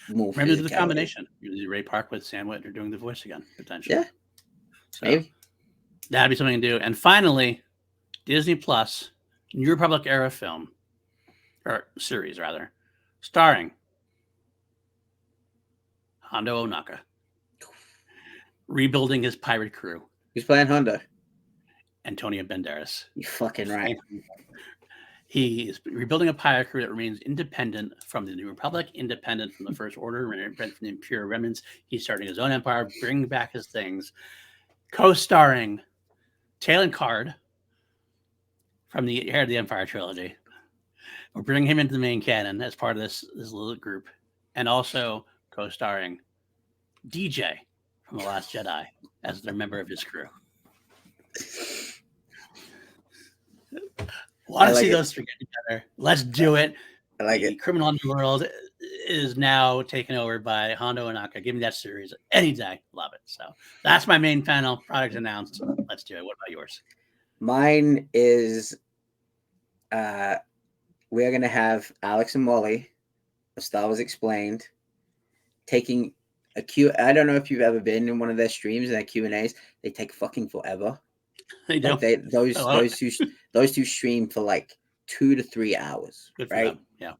more. Maybe the combination. Ray Park with Sam Witwer doing the voice again, potentially. Yeah. So, maybe. That'd be something to do. And finally, Disney Plus, New Republic era film, or series rather, starring Hondo Ohnaka, rebuilding his pirate crew. Who's playing Hondo? Antonio Banderas. You fucking right. He is rebuilding a pirate crew that remains independent from the New Republic, independent from the First Order, independent from the Imperial remnants. He's starting his own empire, bringing back his things. Co-starring Talon Card from the Heir of the Empire trilogy. We're bringing him into the main canon as part of this little group. And also co-starring DJ from The Last Jedi as the member of his crew. Want to see those 3 get together. Let's do it. I like it. Criminal Underworld is now taken over by Hondo Ohnaka. Give me that series any day. Love it. So that's my main panel. Product announced. Let's do it. What about yours? Mine is we're going to have Alex and Molly of Star Wars Explained taking a Q. I don't know if you've ever been in one of their streams and their Q&As. They take fucking forever. They do. Like those two stream for like 2 to 3 hours. Good for right? them. Yeah.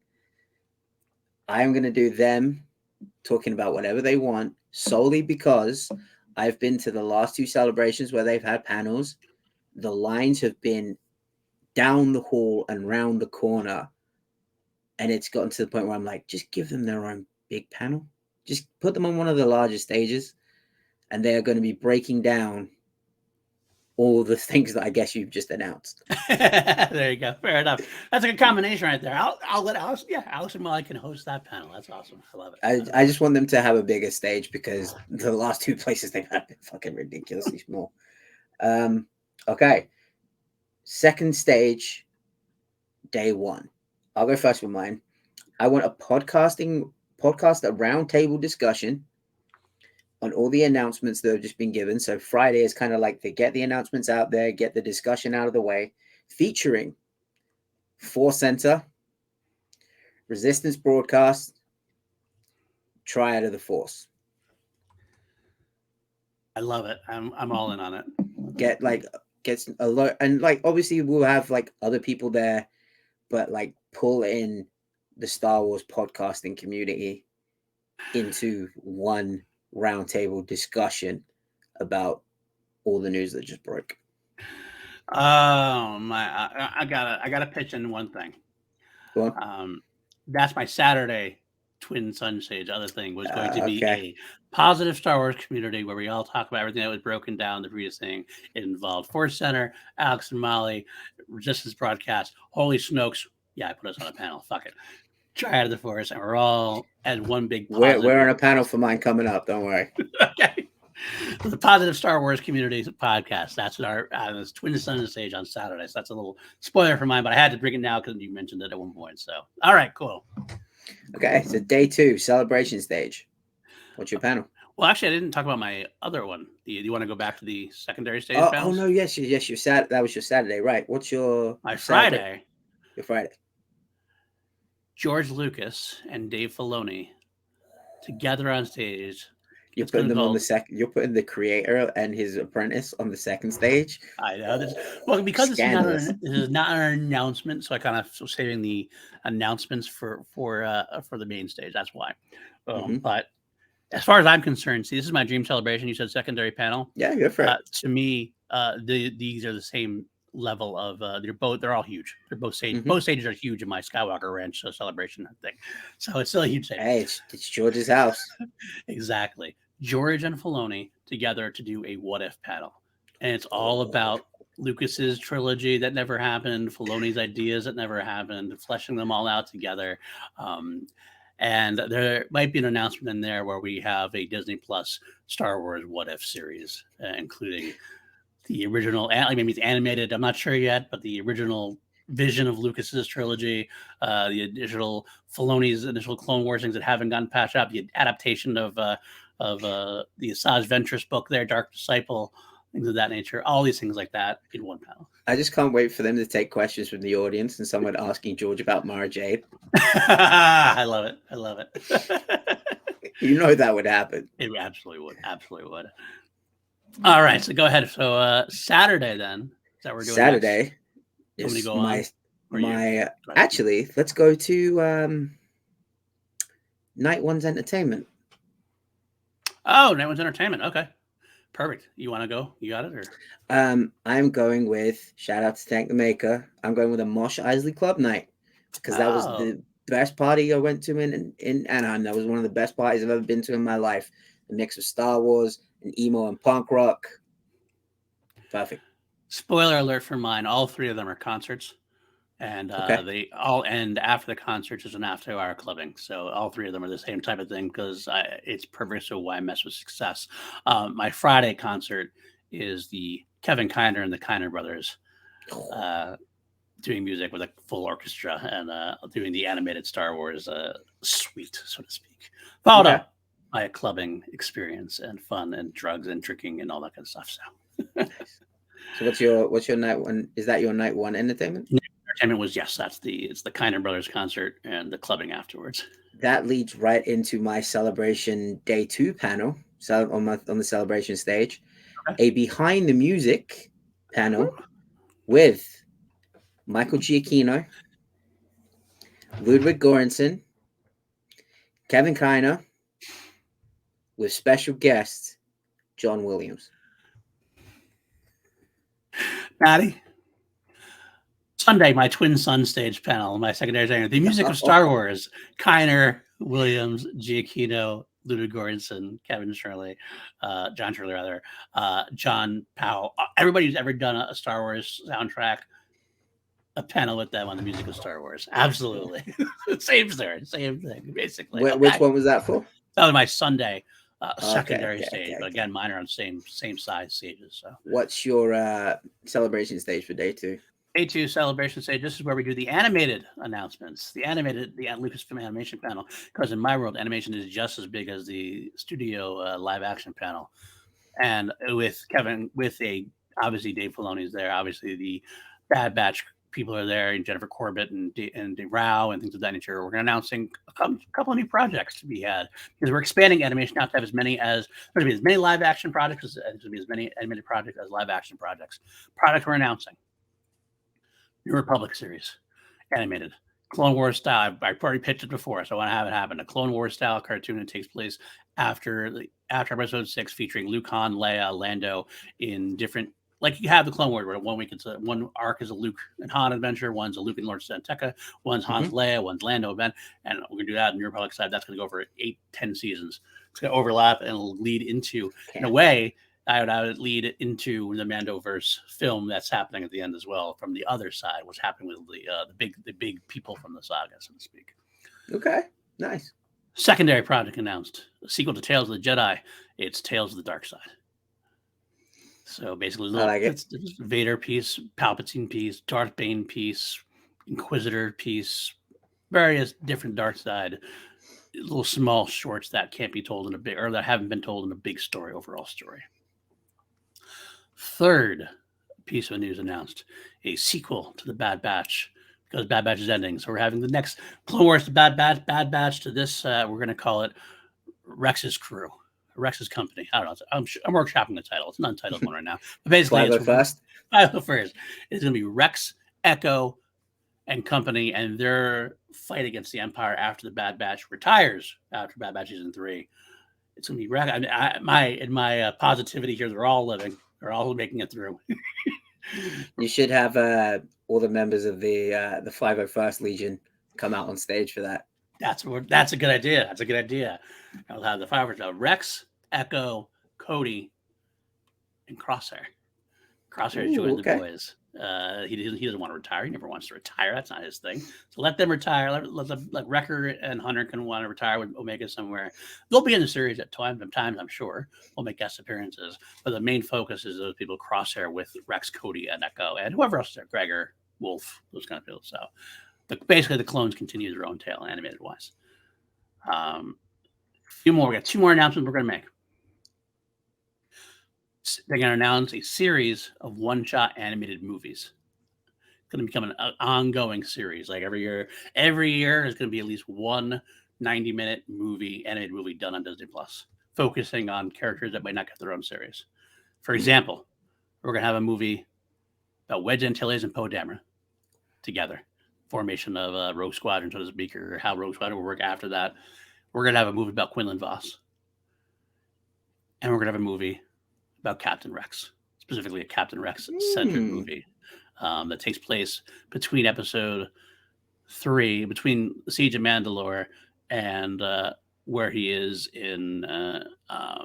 I'm going to do them talking about whatever they want solely because I've been to the last 2 celebrations where they've had panels. The lines have been down the hall and round the corner. And it's gotten to the point where I'm like, just give them their own big panel. Just put them on one of the larger stages. And they are going to be breaking down all the things that I guess you've just announced. There you go. Fair enough. That's a good combination right there. I'll let Alex. Yeah, Alex and Molly can host that panel. That's awesome. I love it. I just want them to have a bigger stage because the last 2 places they've had been fucking ridiculously small. Okay. Second stage, day 1. I'll go first with mine. I want a podcast, a roundtable discussion on all the announcements that have just been given. So Friday is kind of like to get the announcements out there, get the discussion out of the way, featuring Force Center, Resistance Broadcast, Triad of the Force. I love it. I'm all in on it. Gets a lot, and like obviously we'll have like other people there, but like pull in the Star Wars podcasting community into one roundtable discussion about all the news that just broke. Oh my! I gotta pitch in one thing. Go on. That's my Saturday Twin Sun Stage, other thing was going to be Okay. a positive Star Wars community where we all talk about everything that was broken down the previous thing. It involved Force Center, Alex and Molly, Resistance Broadcast, Holy Snokes. Yeah, I put us on a panel. Fuck it. Triad of the Force, and we're all at one big positive. We're on a panel for mine coming up. Don't worry. Okay. The Positive Star Wars Community podcast. That's our this Twin Sun Stage on Saturday. So that's a little spoiler for mine, but I had to bring it now because you mentioned it at one point. So, all right, cool. Okay, so day 2, celebration stage. What's your panel? Well, actually, I didn't talk about my other one. Do you want to go back to the secondary stage? Oh no, yes, your that was your Saturday, right? What's your My Saturday? Friday? Your Friday. George Lucas and Dave Filoni together on stage. You're putting them on the second. You're putting the creator and his apprentice on the second stage. I know this. Well, because this is not an announcement, so I kind of saving the announcements for the main stage. That's why. But as far as I'm concerned, see, this is my dream celebration. You said secondary panel. Yeah, good for it. To me, these are the same level of. They're all huge. They're both stages. Both stages are huge in my Skywalker Ranch celebration thing. So it's still a huge stage. Hey, it's George's house. Exactly. George and Filoni together to do a what if panel. And it's all about Lucas's trilogy that never happened, Filoni's ideas that never happened, fleshing them all out together. And there might be an announcement in there where we have a Disney Plus Star Wars what if series, including the original, maybe it's animated, I'm not sure yet, but the original vision of Lucas's trilogy, the additional Filoni's initial Clone Wars things that haven't gotten patched up, the adaptation of the Asajj Ventress book there, Dark Disciple, things of that nature, all these things like that in one panel. I just can't wait for them to take questions from the audience and someone asking George about Mara Jade. I love it. You know that would happen. It absolutely would. All right, so go ahead. So Saturday then. Is that what we're doing Saturday next? is go my actually, let's go to Night One's Entertainment. Oh, Night One's Entertainment. Okay. Perfect. You want to go? You got it? Or I'm going with, shout out to Tank the Maker, I'm going with a Mos Eisley Club night because that was the best party I went to in Anaheim. That was one of the best parties I've ever been to in my life. A mix of Star Wars and emo and punk rock. Perfect. Spoiler alert for mine. All three of them are concerts. And they all end after the concerts is an after-hour clubbing. So all three of them are the same type of thing because it's perfect. So why mess with success? My Friday concert is the Kevin Kiner and the Kiner Brothers doing music with a full orchestra and doing the animated Star Wars suite, so to speak. Followed up by a clubbing experience and fun and drugs and drinking and all that kind of stuff. So, so what's your night one? Is that your night one entertainment? Entertainment was it's the Kiner Brothers concert and the clubbing afterwards. That leads right into my celebration day 2 panel. So on the celebration stage, a behind the music panel with Michael Giacchino, Ludwig Göransson, Kevin Kiner, with special guest John Williams. Matty. Sunday, my Twin Sun stage panel, my secondary singer, the music of Star Wars, Kiner, Williams, Giacchino, Ludwig Göransson, John Shirley rather, John Powell, everybody who's ever done a Star Wars soundtrack, a panel with them on the music of Star Wars. Absolutely. Same thing, basically. Which one was that for? That was my Sunday secondary stage, but again, mine are on same size stages. So, what's your celebration stage for day 2? Day 2 celebration stage. This is where we do the animated announcements, the Lucasfilm animation panel. Because in my world, animation is just as big as the studio live action panel. And with obviously Dave Filoni's there. Obviously the Bad Batch people are there, and Jennifer Corbett and Rao and things of that nature. We're announcing a couple of new projects to be had because we're expanding animation out to have as many live action projects as many animated projects as live action projects. Product we're announcing. New Republic series, animated, Clone Wars style. I've already pitched it before, so I want to have it happen. A Clone Wars style cartoon that takes place after Episode 6, featuring Luke, Han, Leia, Lando in different like you have the Clone Wars, where 1 week it's one arc is a Luke and Han adventure, one's a Luke and Lord Santeca, one's Han's Leia, one's Lando event, and we're gonna do that in New Republic side. That's gonna go for 8-10 seasons. It's gonna overlap and it'll lead into, in a way, I would lead into the Mandoverse film that's happening at the end as well from the other side. What's happening with the big people from the saga, so to speak. Okay, nice. Secondary project announced: a sequel to Tales of the Jedi. It's Tales of the Dark Side. So basically, it's Vader piece, Palpatine piece, Darth Bane piece, Inquisitor piece, various different Dark Side, little small shorts that can't be told in a big, or that haven't been told in a big story, overall story. Third piece of news announced: a sequel to the Bad Batch, because Bad Batch is ending. So we're having the next Clone Wars to Bad Batch to this. We're going to call it Rex's Crew. Rex's Company. I don't know. I'm workshopping the title. It's an untitled one right now. But basically, it's 501st. It's going to be Rex, Echo, and Company, and their fight against the Empire after the Bad Batch retires after Bad Batch season 3. It's going to be Rex. I mean, my positivity here, they're all living. They're all making it through. You should have all the members of the 501st Legion come out on stage for that. That's a good idea. That's a good idea. I'll have the 501st: Rex, Echo, Cody, and Crosshair. Crosshair joins the boys. He doesn't want to retire. He never wants to retire. That's not his thing. So let them retire. Let them, like Wrecker and Hunter can want to retire with Omega somewhere. They'll be in the series at times, I'm sure. They'll make guest appearances. But the main focus is those people: Crosshair with Rex, Cody, and Echo, and whoever else is there, Gregor, Wolf, those kind of people. So basically the clones continue their own tale, animated wise. A few more. We got 2 more announcements we're going to make. They're going to announce a series of one-shot animated movies. It's going to become an ongoing series. Like every year there's going to be at least one 90-minute animated movie done on Disney Plus, focusing on characters that might not get their own series. For example, we're going to have a movie about Wedge Antilles and Poe Dameron together. Formation of Rogue Squadron, so to speak, or how Rogue Squadron will work after that. We're going to have a movie about Quinlan Vos. And we're going to have a movie about Captain Rex, specifically a Captain Rex-centered movie that takes place between episode 3, between Siege of Mandalore and where he is in,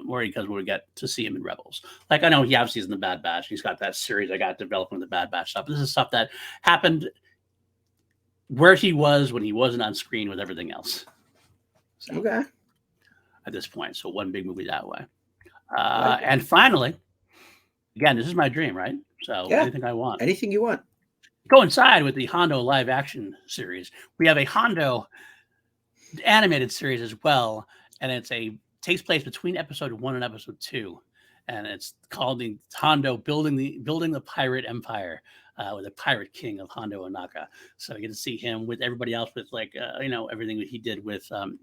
where we get to see him in Rebels. Like, I know he obviously is in the Bad Batch. He's got that series I got developing the Bad Batch stuff. This is stuff that happened where he was when he wasn't on screen with everything else. So, okay. At this point, so one big movie that way. And finally, again, this is my dream, right? So anything I want. Anything you want. Coincide with the Hondo live action series. We have a Hondo animated series as well, and takes place between episode 1 and episode 2. And it's called the Hondo building the pirate empire. With the pirate king of Hondo Ohnaka. So you get to see him with everybody else with everything that he did with I'm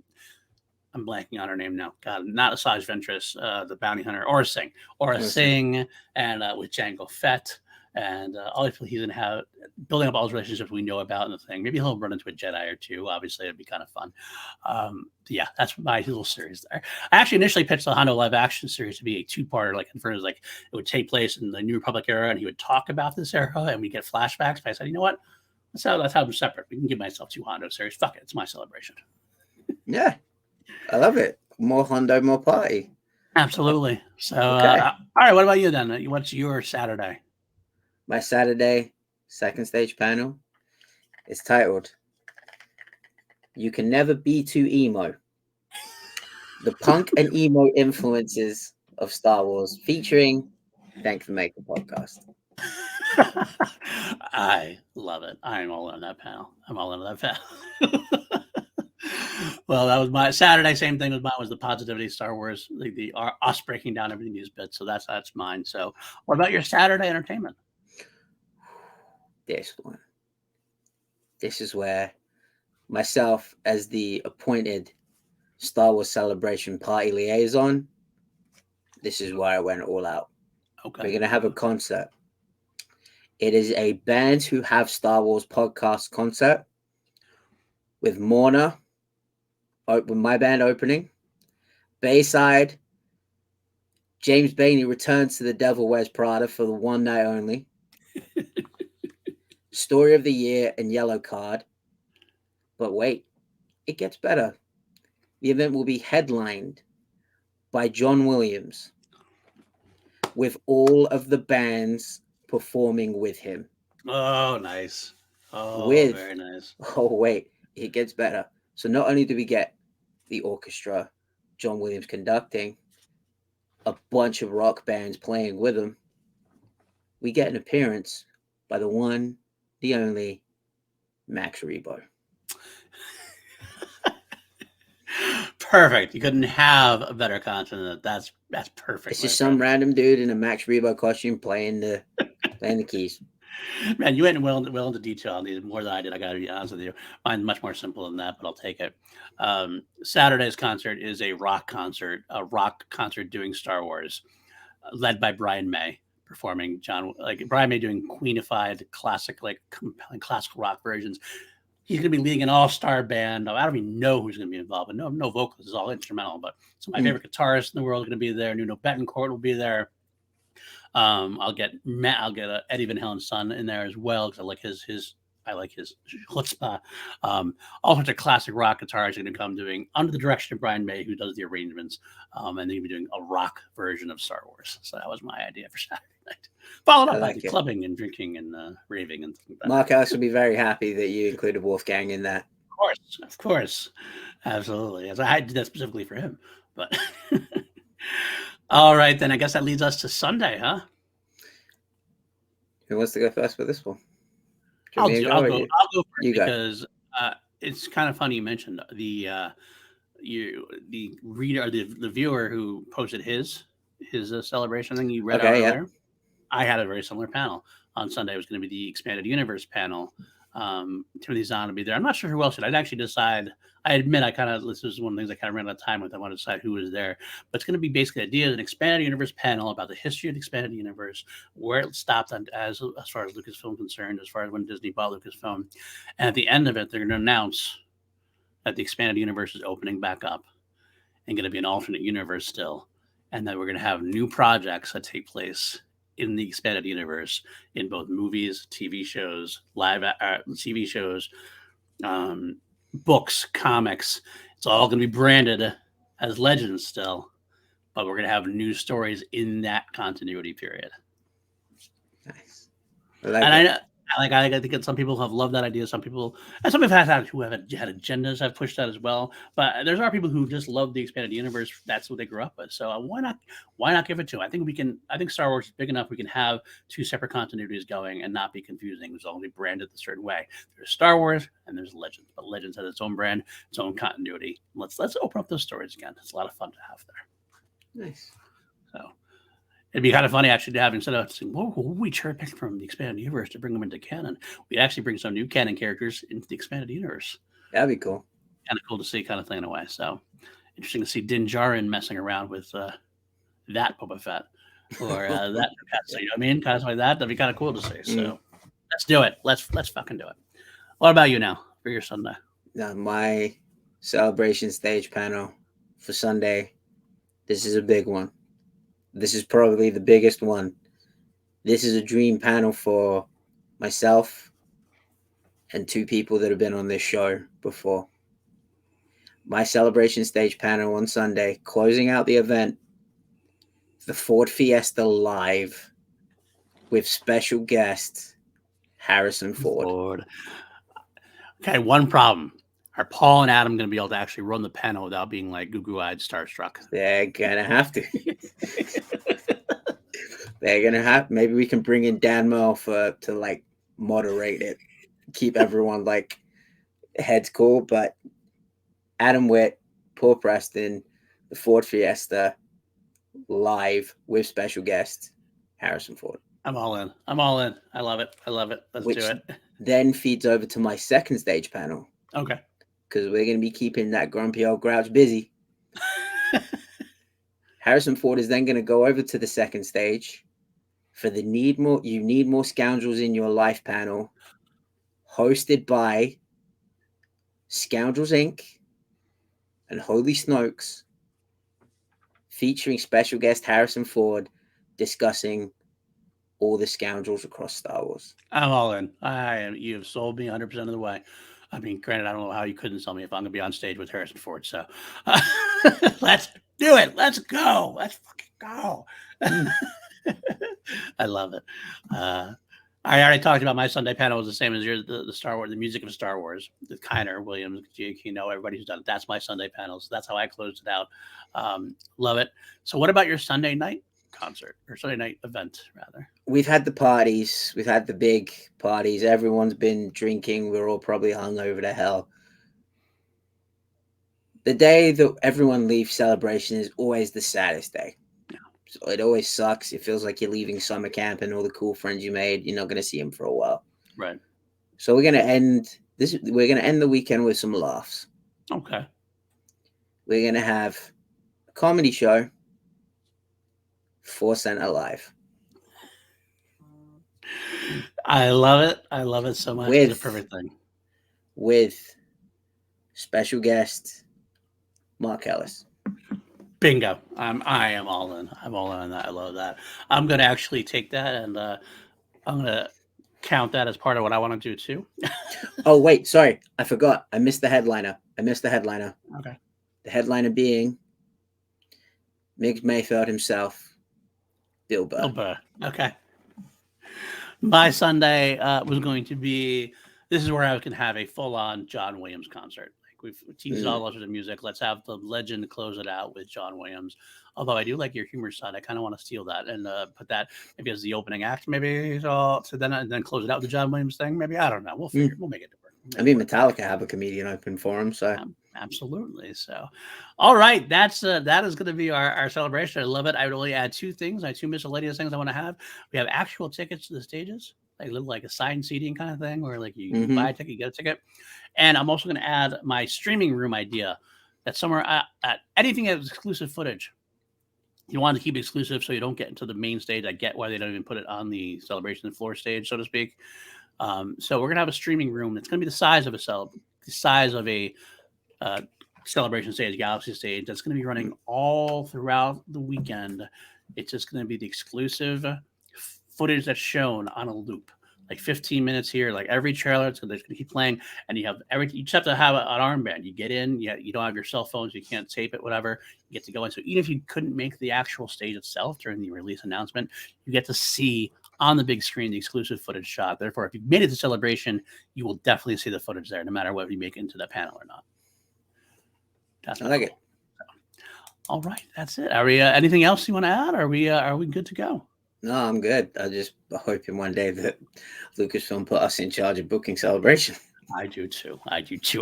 blanking on her name now. God, not Asajj Ventress, the bounty hunter, Aura Singh, and with Jango Fett, and all he's going to have building up all those relationships we know about in the thing. Maybe he'll run into a Jedi or 2. Obviously, it'd be kind of fun. Yeah, that's my little series there. I actually initially pitched the Hondo live action series to be a 2-parter, like it would take place in the New Republic era, and he would talk about this era, and we get flashbacks. But I said, you know what? Let's have them separate. We can give myself 2 Hondo series. Fuck it, it's my celebration. Yeah, I love it. More Hondo, more party. Absolutely. So, all right. What about you then? What's your Saturday? My Saturday second stage panel is titled "You Can Never Be Too Emo." The punk and emo influences of Star Wars, featuring Thanks for Making Podcast. I love it. I'm all in that panel. I'm all into that panel. Well, that was my Saturday. Same thing as mine was the positivity Star Wars, the us breaking down everything these bits. So that's mine. So, what about your Saturday entertainment? This one. This is where myself, as the appointed Star Wars Celebration party liaison, this is where I went all out. Okay. We're going to have a concert. It is a band who have Star Wars podcast concert with Morna, with my band opening, Bayside, James Bainey returns to The Devil Wears Prada for the one night only. Story of the Year and Yellow Card. But wait, it gets better. The event will be headlined by John Williams, with all of the bands performing with him. Oh, nice. Oh, With, very nice. oh, wait, it gets better. So not only do we get the orchestra, John Williams conducting, a bunch of rock bands playing with him, we get an appearance by the one, the only Max Rebo. Perfect. You couldn't have a better content than that. That's perfect. It's just some random dude in a Max Rebo costume playing the keys. Man, you went well into detail on these more than I did. I got to be honest with you. Mine's much more simple than that, but I'll take it. Saturday's concert is a rock concert doing Star Wars, led by Brian May, performing Brian May doing Queenified classic, compelling classical rock versions. He's going to be leading an all-star band. I don't even know who's going to be involved, but no vocals. It's all instrumental. But some of my favorite guitarists in the world are going to be there. Nuno Betancourt will be there. I'll get Eddie Van Halen's son in there as well because I like his chutzpah. All sorts of classic rock guitars are going to come doing under the direction of Brian May, who does the arrangements, and they're going to be doing a rock version of Star Wars. So that was my idea for Saturday night. Followed up by clubbing and drinking and raving and things like that. Mark Ellis will be very happy that you included Wolfgang in that. Of course, absolutely. As I did that specifically for him, but. All right, then I guess that leads us to Sunday, huh? Who wants to go first for this one? I'll go first because it's kind of funny you mentioned the reader, the viewer who posted his celebration thing you read out earlier. Yeah. I had a very similar panel on Sunday. It was going to be the Expanded Universe panel. Timothy Zahn will be there. I'm not sure who else. I'd actually decide. I admit this is one of the things I kind of ran out of time with. I want to decide who was there, but it's going to be basically the idea of an Expanded Universe panel about the history of the Expanded Universe, where it stopped as far as Lucasfilm concerned, as far as when Disney bought Lucasfilm, and at the end of it, they're going to announce that the Expanded Universe is opening back up and going to be an alternate universe still, and that we're going to have new projects that take place in the Expanded Universe in both movies, TV shows, live TV shows, books, comics. It's all going to be branded as Legends still, but we're going to have new stories in that continuity period. Nice. I think that some people have loved that idea. Some people who have had agendas have pushed that as well. But there's other people who just love the Expanded Universe. That's what they grew up with. So why not give it to them? I think Star Wars is big enough. We can have two separate continuities going and not be confusing. It's only branded a certain way. There's Star Wars and there's Legends. But Legends has its own brand, its own continuity. Let's open up those stories again. It's a lot of fun to have there. Nice. So. It'd be kind of funny actually to have, instead of saying, "Whoa, we cherry picked from the Expanded Universe to bring them into canon," we'd actually bring some new canon characters into the Expanded Universe. That'd be cool. Kind of cool to see, kind of thing in a way. So interesting to see Din Djarin messing around with that Boba Fett or that. You know what I mean? Kind of like that. That'd be kind of cool to see. So let's do it. Let's fucking do it. What about you now for your Sunday? Now, my celebration stage panel for Sunday. This is a big one. This is probably the biggest one. This is a dream panel for myself and two people that have been on this show before. My celebration stage panel on Sunday, closing out the event, the Ford Fiesta live with special guest Harrison Ford. Okay, one problem. Are Paul and Adam going to be able to actually run the panel without being like goo-goo-eyed starstruck? They're going to have to. They're going to have. Maybe we can bring in Dan Merle to like moderate it, keep everyone like heads cool. But Adam Witt, Paul Preston, the Ford Fiesta live with special guest Harrison Ford. I'm all in. I love it. Let's do it. Then feeds over to my second stage panel. Okay. Because we're going to be keeping that grumpy old grouch busy. Harrison Ford is then going to go over to the second stage for the You Need More Scoundrels in Your Life panel, hosted by Scoundrels Inc. and Holy Snokes, featuring special guest Harrison Ford discussing all the scoundrels across Star Wars. I'm all in. You have sold me 100% of the way. I mean, granted, I don't know how you couldn't sell me if I'm going to be on stage with Harrison Ford. So let's do it. Let's go. Let's fucking go. I love it. I already talked about my Sunday panel was the same as yours, the Star Wars, the music of Star Wars, the Kiner, Williams, Giacchino, everybody who's done it. That's my Sunday panel. So that's how I closed it out. Love it. So what about your Sunday night concert or Sunday night event rather? We've had the parties. We've had the big parties. Everyone's been drinking. We're all probably hungover to hell. The day that everyone leaves Celebration is always the saddest day. So it always sucks. It feels like you're leaving summer camp and all the cool friends you made, you're not going to see them for a while. Right. So we're going to end the weekend with some laughs. Okay. We're going to have a comedy show, 4% Alive. I love it. I love it so much. It's a perfect thing. With special guest Mark Ellis. Bingo. I am all in. I'm all in on that. I love that. I'm going to actually take that and I'm going to count that as part of what I want to do too. Oh, wait. Sorry. I forgot. I missed the headliner. Okay. The headliner being Mick Mayfield himself, Bill Burr. Bill Burr. Okay. My Sunday was going to be, this is where I can have a full-on John Williams concert. We've teased all those with the music. Let's have the legend close it out with John Williams. Although I do like your humor side, I kind of want to steal that and put that maybe as the opening act, maybe so then close it out with the John Williams thing. Maybe I don't know. We'll figure. We'll make it work. I mean, Metallica have a comedian open for him, so absolutely. So, all right, that is going to be our celebration. I love it. I would only add two things. I have two miscellaneous things I want to have. We have actual tickets to the stages, like a signed seating kind of thing, where like you buy a ticket, you get a ticket. And I'm also going to add my streaming room idea. That somewhere at anything that is exclusive footage, you want to keep it exclusive so you don't get into the main stage. I get why they don't even put it on the celebration floor stage, so to speak. So we're going to have a streaming room. It's going to be the size of a celebration stage, Galaxy stage. That's going to be running all throughout the weekend. It's just going to be the exclusive footage that's shown on a loop. Like 15 minutes here, like every trailer, it's going to keep playing, and you have everything. You just have to have an armband. You get in, you don't have your cell phones, you can't tape it, whatever. You get to go in. So even if you couldn't make the actual stage itself during the release announcement, you get to see on the big screen the exclusive footage shot. Therefore, if you made it to Celebration, you will definitely see the footage there, no matter whether you make it into that panel or not. That's I like it. So, all right, that's it. Are we anything else you want to add? Are we good to go? No, I'm good. I just hoping one day that Lucasfilm put us in charge of booking Celebration. I do too.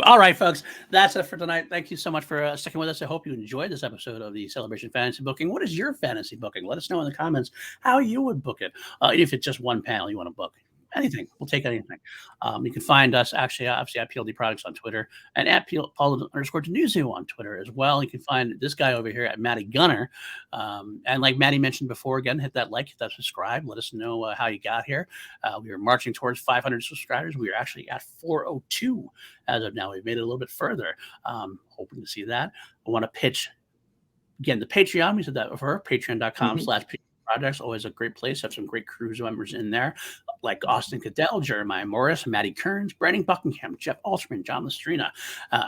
All right, folks, that's it for tonight. Thank you so much for sticking with us. I hope you enjoyed this episode of the Celebration Fantasy Booking. What is your fantasy booking? Let us know in the comments how you would book it. If it's just one panel you want to book. Anything. We'll take anything. You can find us obviously at PLD Products on Twitter and at Paul_Danuzu on Twitter as well. You can find this guy over here at Matty Gunner. And like Matty mentioned before, again, hit that like, hit that subscribe. Let us know how you got here. We are marching towards 500 subscribers. We are actually at 402 as of now. We've made it a little bit further. Hoping to see that. I want to pitch, again, the Patreon. We said that before. Patreon.com/projects. Always a great place. Have some great crews members in there, like Austin Cadell, Jeremiah Morris, Matty Kearns, Brandon Buckingham, Jeff Alterman, John Lestrina,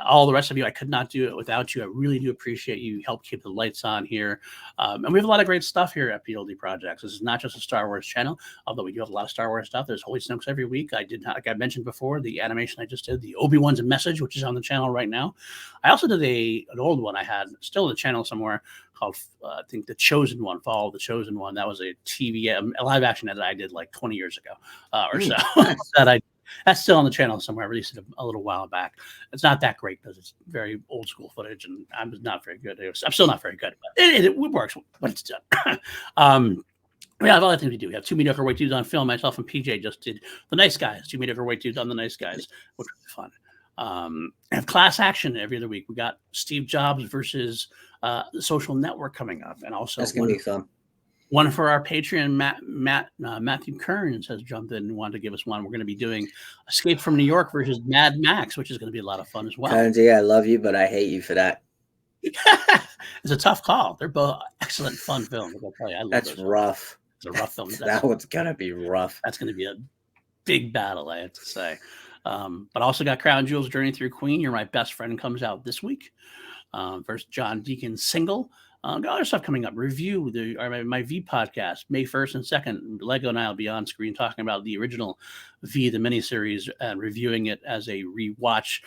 all the rest of you. I could not do it without you. I really do appreciate you. Help keep the lights on here. And we have a lot of great stuff here at PLD Projects. This is not just a Star Wars channel, although we do have a lot of Star Wars stuff. There's Holy Snokes every week. Like I mentioned before, the animation I just did, the Obi-Wan's a Message, which is on the channel right now. I also did an old one I had still on the channel somewhere called, I think, The Chosen One, Follow the Chosen One. That was a TV, a live action that I did like 20 years ago or so. That's still on the channel somewhere. I released it a little while back. It's not that great because it's very old school footage, and I'm not very good. I'm still not very good, but it works when it's done. We have other things we do. We have two mediocre white dudes on film. Myself and PJ just did The Nice Guys. Two mediocre white dudes on The Nice Guys, which was fun. I have Class Action every other week. We got Steve Jobs versus the Social Network coming up, and also that's gonna be fun. One for our Patreon, Matthew Kearns has jumped in and wanted to give us one. We're going to be doing Escape from New York versus Mad Max, which is going to be a lot of fun as well. Kearns, I love you, but I hate you for that. It's a tough call. They're both excellent, fun films. I'll tell you, I love That's those films. rough. It's a rough film. That one's gonna be rough. That's going to be a big battle, I have to say. But also got Crown Jewels Journey Through Queen. You're My Best Friend comes out this week. First John Deacon's single. Got other stuff coming up. Review my V podcast May 1st and 2nd. Lego and I will be on screen talking about the original V, the miniseries, and reviewing it as a rewatch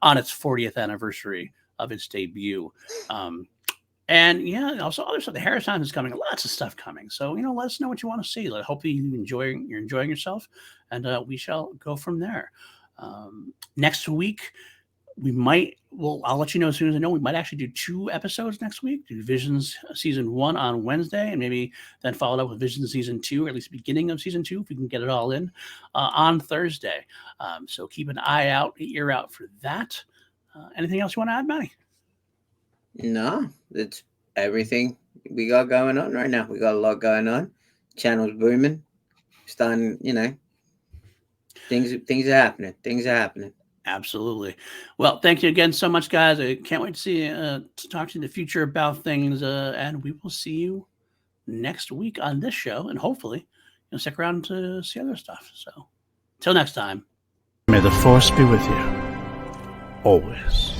on its 40th anniversary of its debut. And yeah, also other stuff. The Harris Times is coming. Lots of stuff coming. So let us know what you want to see. Hopefully you're enjoying yourself, and we shall go from there. Next week, I'll let you know as soon as I know. We might actually do 2 episodes next week. Do Visions season 1 on Wednesday, and maybe then follow it up with Visions season 2, or at least the beginning of season 2, if we can get it all in on Thursday. So keep an eye out, ear out for that. Anything else you want to add, Matty? No, it's everything we got going on right now. We got a lot going on. Channel's booming. Starting, things are happening. Things are happening. Absolutely. Well, thank you again so much, guys. I can't wait to see to talk to you in the future about things, and we will see you next week on this show, and hopefully stick around to see other stuff. So, till next time. May the force be with you always.